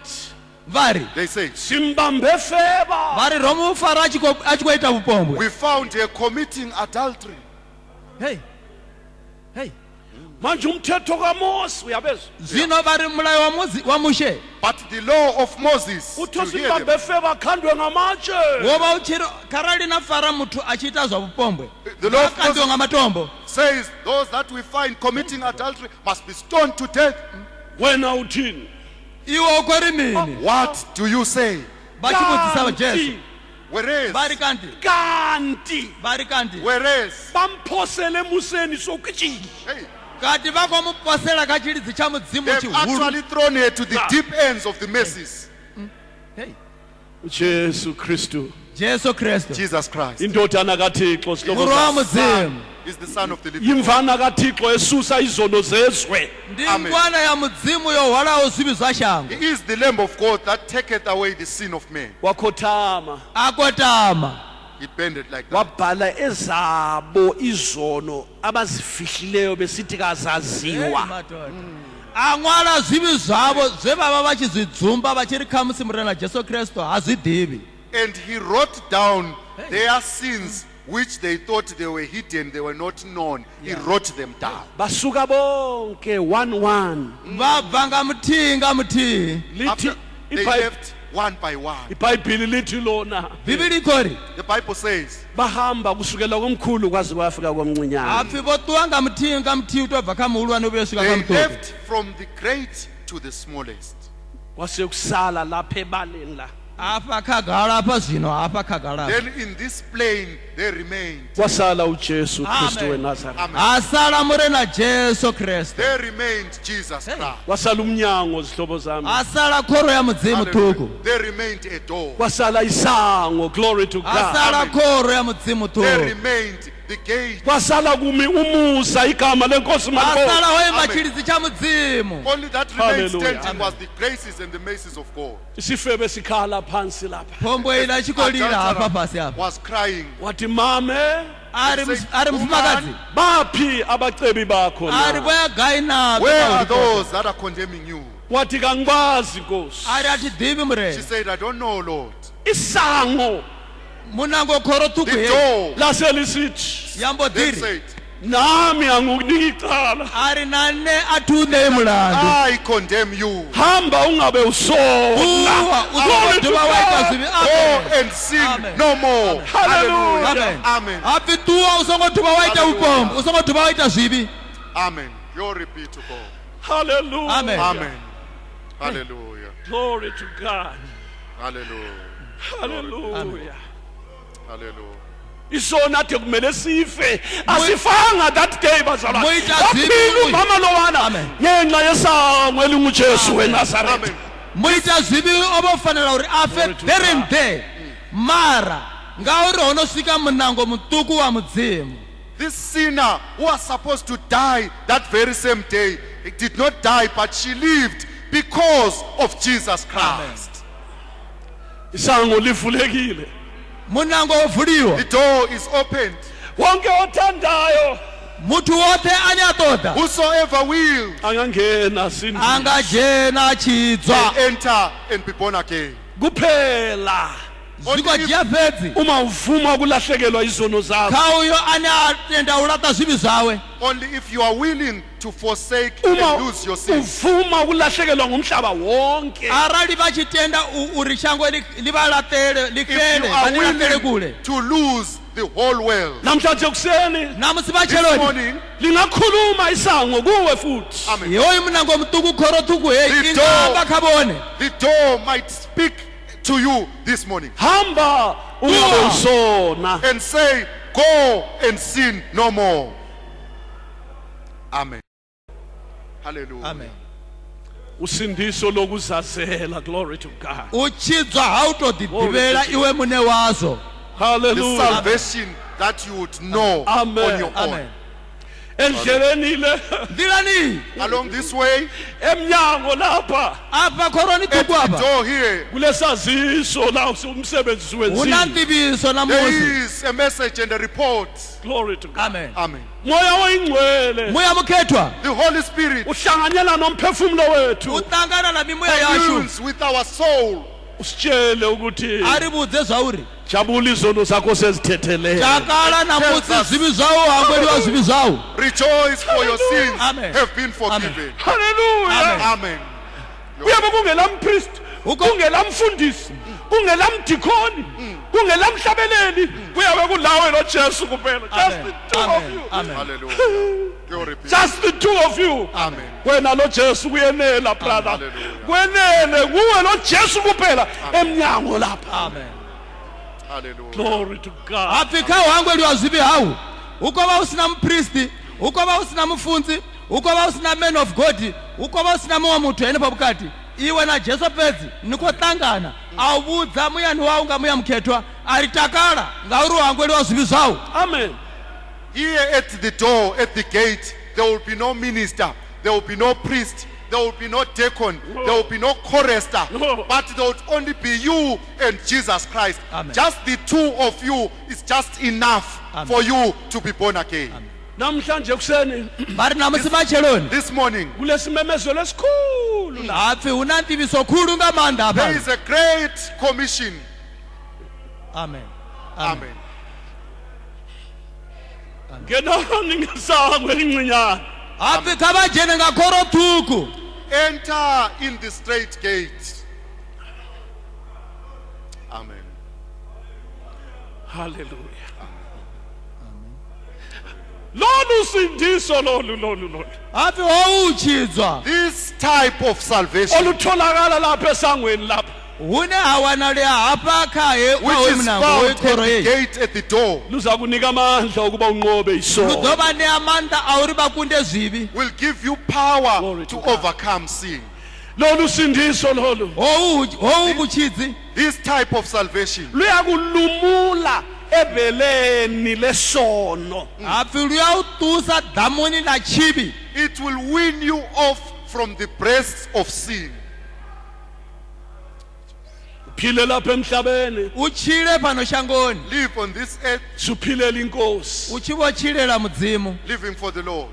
vari They say, simbambe feba. vari romufara achikoita upombwe. we found her committing adultery. Hey, hey, Manje umthetho kaMose uyabezwa. zvino vari mulayo wa Mushe But the law of Moses, Uthi to hear simbambe them, feba khandwe ngamatshe. wova uchiri karali nafara muthu achiita zva upombwe The law of akandiwa ngamatombo says those that we find committing adultery must be stoned to death. Wena uthini? iwo ukori mini What do you say? vachibudzisa Jesu Whereas, vari kanti whereas, bamphosele emuseni sokujini. hey, kati vakomuposera kachilidzi cha mudzimu they've chihulu. actually thrown her to the deep ends of the messes. Hey, Jesu Kristu Jesu Kristu Jesus Christ indodana kaThixo muru sihloko wa sakhe. mudzimu is the Son of the living God. Imvana kaThixo esusa izono zezwe. ndi Amen. ngwana ya mudzimu yohwalawo zivi zva shango. He is the Lamb of God that taketh away the sin of man. Wakhothama akotama He bended like that. wabhala ezabo izono abazifihlileyo besithi kazaziwa. an'wala zivi zvavo zvevava vachizvidzumba vachiri khamusimurira na Jesu Kristu hazvidivi. And he wrote down their sins which they thought they were hidden, they were not known. He wrote them down. Basuka bonke 1-1. vabva ngamutihi ngamutihi. After they left one by one. iBhayibheli lithi lona bhibili ikori The Bible says, bahamba kusukela komkhulu kwaze kwafika komncinyane. hafi votuwa ngamutihi ngamutihi utobva khamuhulwane uvuyosvika they kamutoko. left from the great to the smallest. Kwase kusala lapha ebaleni la. apa khagala apa zvino apa khagala apa. Then in this plain they remained. Kwasala uJesu Kristu Amen. weNazareth. Amen. asala muri na Jesu Kristu. They remained Jesus Christ. Kwasala umnyango zihlobo zami. asala khoro ya mudzimu thuku. Hallelujah. They remained a door. Kwasala isango, glory to God. asala khoro ya mudzimu They thuku. remained the gate. Kwasala kumi umusa igama lenkosi asala manje. hoima Amen. chilidzi cha mudzimu. Only that remained Hallelujah. standing was the graces and the mercies of God. Isifebe sikhala phansi lapha. phombo ila chikolira apa pasi apa. Was crying. Wathi mame ari mfumakazi. baphi abacebi bakho ari na? boya gaina. Where are those that are condemning you? Wathi kangikwazi Nkosi. ari atidivi She mure. said, I don't know, Lord. Isango munango khoro thuku The he. door laselisithi then yambodiri. said, nami angikunika icala. ari nane athune mulandu. I condemn you. Hamba ungabe usona. uwa Glory to uzoduba waita God. zivi. Go amen. and sin Amen. no more. Hallelujah. Amen. Amen. api tuwa usongoduba waita Hallelujah. upombo usongoduba waita zvivi. Amen. Glory be to God. Hallelujah. Amen. Amen. Hallelujah. Glory to God. Hallelujah. Hallelujah. Hallelujah. Isona the kumele sife. Asifanga that day bazalwane. Muita Waphila zibi. umama lowana Amen. ngenxa yesango elinguJesu weNazareth. Amen. muita zvivi ovofanira uri afe Glory to there and God. there. mara ngauri honosvika munango mutuku wa mudzimu. This sinner who was supposed to die that very same day, he did not die, but she lived because of Jesus Christ. Isango livulekile. munango wovhuliwa. The door is opened. Wonke othandayo muthu wothe anyatoda Whosoever will angangena sindisi. angajena achidzwa. enter and be born again. Kuphela zviko jiya fedzi uma uvuma ukulahlekelwa izono zakho. khauyo ane atenda ulata zvivi zvawe. Only if you are willing to forsake Uma and lose your sins. uvuma ukulahlekelwa ngumhlaba wonke. arali vachitenda uri shango livalatele If lifele you are vanilatele kule. willing to lose the whole world. Namhlanje kuseni namusi This vacheloni morning, lingakhuluma isango kuwe futhi. amen. ihoyi munango mutuku khoro thuku heyi The ingaba khabone. The door might speak to you this morning Hamba ungabe Uwa. usona. and say, go and sin no more. Amen. Hallelujah. amen. Usindiso lokuzazela, glory to God. uchidzwa hautodidivela iwe mune wazo. The Hallelujah. salvation that you would know Amen. on your amen. own. endleleni le ndilani Along this way, emnyango lapha apa khoroni at the tukwapa door here, kulesaziso la umsebenzi wenziwe. unantibiso there namusi is a message and a report. Glory to God. amen Amen. Moya oyingcwele moya mukhethwa The Holy Spirit uhlanganyela nomphefumulo wethu uhlangana na mimoya yashu communes with our soul. usitshele ukuthi aribudze zvauri jabula izono zakho sezithethele. takala namusi zivi zvawo hangweliwa zivi zvawo Rejoice for your sins Amen. have been forgiven. Hallelujah. Amen. Kuyabe kungela mpriest, kungela mfundisi, kungela mdikoni, kungela mhlabeleli, kuyabe kulawe lo Jesu kuphela. Just the two of you. amen Hallelujah. Glory be. Just the two of you. Amen. Wena lo Jesu kuyenela brother. Hallelujah. Kwenele kuwe lo Jesu kuphela emnyango lapha. amen Hallelujah. Glory to God. afika hangweliwa zivi hawu ukova usina mpristi ukova usina mufundzi ukova usina man of god ukova usina mumwe muthu ene pabukati iwe na jesu pedzi nikohlangana awudza muyani wawo nga muya mukhethwa ari takala ngauri hangweliwa zivi zvawo Amen. Here at the door, at the gate, there will be no minister, there will be no priest, there will be no deacon, there will be no chorister, No. but there will only be you and Jesus Christ. Amen. Just the two of you is just enough Amen. for you to be born again. Namhlanje kuseni vari namusi macheloni This morning, kulesimemezelo esikhulu la. hafi unantiviso khulu nga manda there apa is a great commission. amen Amen. Ngenani ngesango elincinyane. hafi khavajene nga khoro thuku Enter in the straight gate. Amen. Hallelujah. Lolu sindiso lolu. hafi wowuchidzwa This type of salvation, Olutholakala lapha esangweni lapha. une hawanaleya hapa khaye which wawe is mnango found at wekhoro the yeyi gate at the door, Luza kunika amandla ukuba unqobe isono. ludzova neamandla auri bakunde zvivi will give you power Glory to to God. overcome sin. Lolu sindiso lolu howu vuchidzi This type of salvation luyakulumula ebeleni lesono. hafi luyawutusa dhamuni la chivi it will win you off from the breasts of sin. Phile lapha emhlabeni uchile pano shangoni Live on this earth, suphilela inkosi. uchivochilela mudzimu living for the Lord,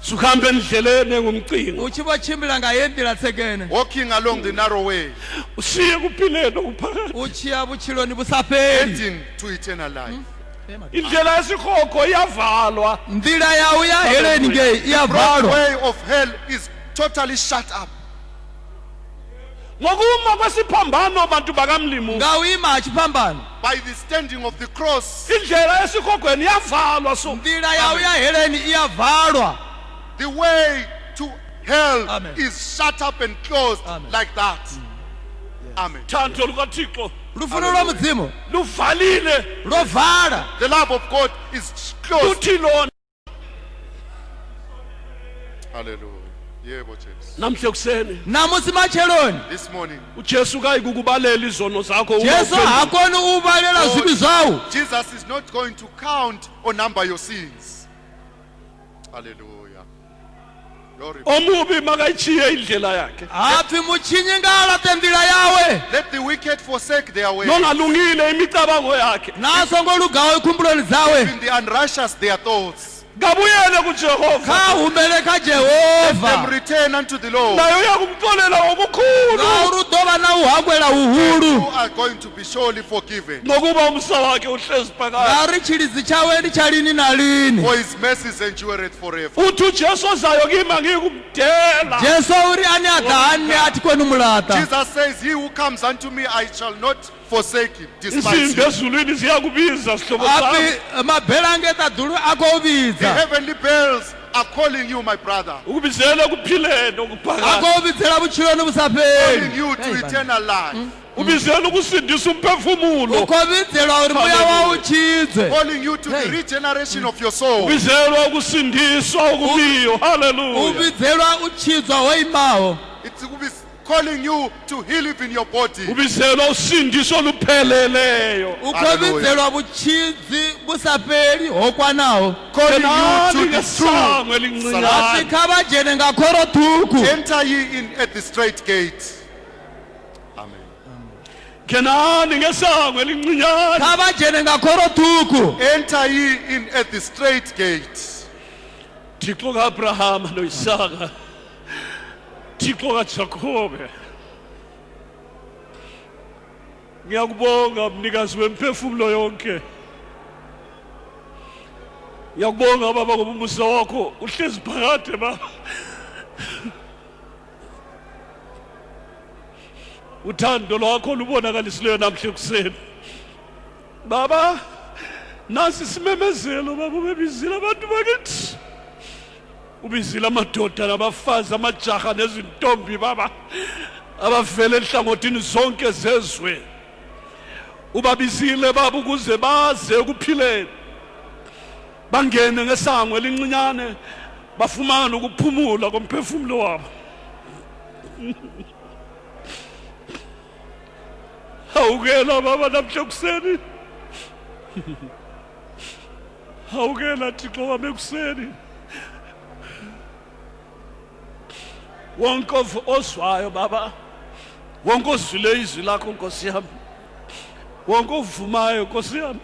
Sukhamba endleleni ngumcingo. uchivochimbila ngayendila tsekene walking along the narrow way, Usiye kuphileni okuphakathi. uchiya vuchiloni vusapheli heading to eternal life. Indlela yesikhokho iyavalwa. ndila yawu ya heleni nge The iyavalwa way of hell is totally shut up. Ngokuma kwesiphambano bantu bakamlimu. ngawuyima achipambano By the standing of the cross, Indlela yesikhokhweni iyavalwa so. ndila yawu ya heleni iyavalwa the way to hell Amen. is shut up and closed Amen. like that. Amen. Thando lukaThixo lufuno lwa mudzimu luvalile. lovala The love of God is closed. Luthi lona Hallelujah. Yebo, Jesus. namhle kuseni namusi macheloni This morning, uJesu kayikukubalela izono zakho uma jesu uphendula. hakoni uvalela zivi zawo Jesus is not going to count or number your sins. Hallelujah. Glory. Omubi makayichiye indlela yakhe. hafi muchinyingala tendila yawe Let the wicked forsake their way. Nongalungile imicabango yakhe. naso ngolugawo ikhumbulweni zawe In the unrighteous their thoughts. Kabuyele kuJehova. khahumele kha Let them jehova return unto the Lord. Naye uyakumxolela ngokukhulu ngauri udova na uhangwela uhulu You are going to be surely forgiven. ngokuba umsa wakhe uhlezi phakathi. ngari chilidzi chawe ndi chalini na lini For his mercies endureth forever. Uthi uJesu ozayo kimi angikumdela. jesu uri ani adhani ati kwenu mulata Jesus says, he who comes unto me, I shall not forsake him, despise Insimbi him. ezulwini ziyakubiza sihlobo sami. hafi mabhela angeta dulu The akoubidza heavenly bells are calling you, my brother, Ukubizela kuphileni okuphakathi. akoubidzela vuchiloni calling vusapheli you to eternal life, Ubizela ukusindisa umphefumulo. ukobidzelwa uri muya wawo uchidze calling you to the Hey. regeneration of your soul. Ubizelwa ukusindiswa okubiyo. Hallelujah. ubidzelwa uchidzwa woimawo It's to be calling you to heal even your body. ubizelwa usindiso lupheleleyo ukhobizelwa buchizi busapeli hokwanawo Calling kenani you to the truth. ngesango elincinyane asikhabajene ngakhoro thuku Enter ye in at the straight gate. Amen. kenani ngesango elincinyane khabajene ngakhoro thuku Enter ye in at the straight gate. Thixo kaAbrahama noIsaka Thixo kaJakobe ngiyakubonga mnikazi wemphefumulo yonke ngiyakubonga baba ngoba umusa wakho uhlezi phakade baba uthando lwakho lubonakalisileyo namhle kuseni baba nasi simemezelo baba ubebizile abantu bakithi ubizile amadoda nabafazi amajaha nezintombi baba abavela enhlangothini zonke zezwe ubabizile baba ukuze baze ukuphileni bangene ngesango elincinyane bafumana ukuphumula komphefumulo wabo awukela baba namhle kuseni awukela Thixo wami ekuseni wonke ozwayo baba wonke ozwile izwi lakho Nkosi yami wonke ovumayo Nkosi yami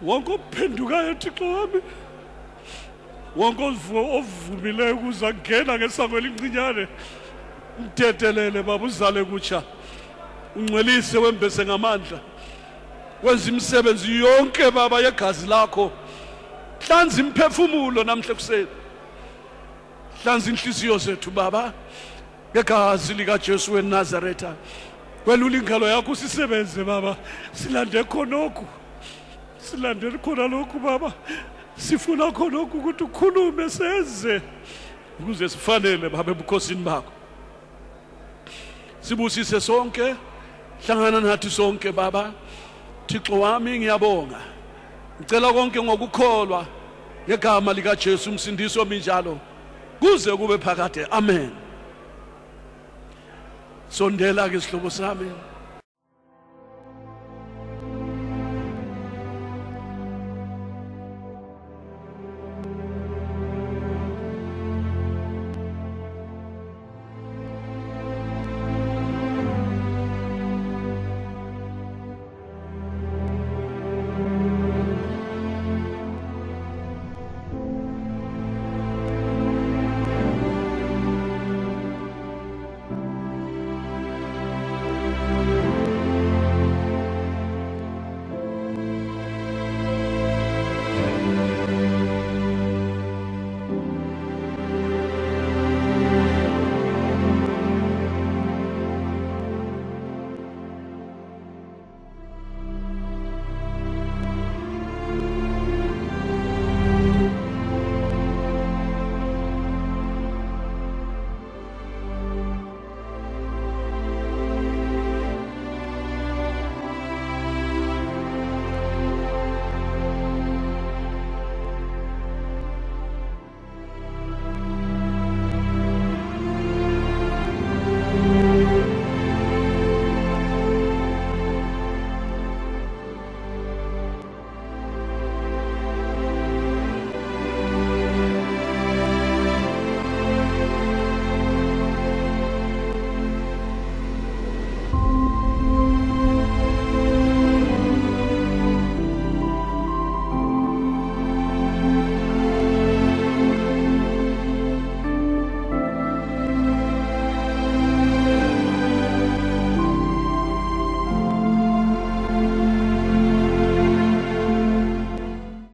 wonke ophendukayo Thixo wami wonke ovumileyo ukuza ngena ngesango elincinyane mthetelele baba uzale kutsha ungcwelise wembese ngamandla wenza imisebenzi yonke baba yegazi lakho hlanza imphefumulo namhle kuseni hlanza inhliziyo zethu baba ngegazi likaJesu weNazaretha kwelula ingalo yakho sisebenze baba silande khonokho silande khona lokhu baba sifuna khonokho ukuthi ukhulume senze ukuze sifanele baba ebukhosini bakho sibusise sonke hlangana nathi sonke baba Thixo wami ngiyabonga ngicela konke ngokukholwa ngegama likaJesu umsindisi ominjalo kuze kube phakade amen sondela ke isihlobo sami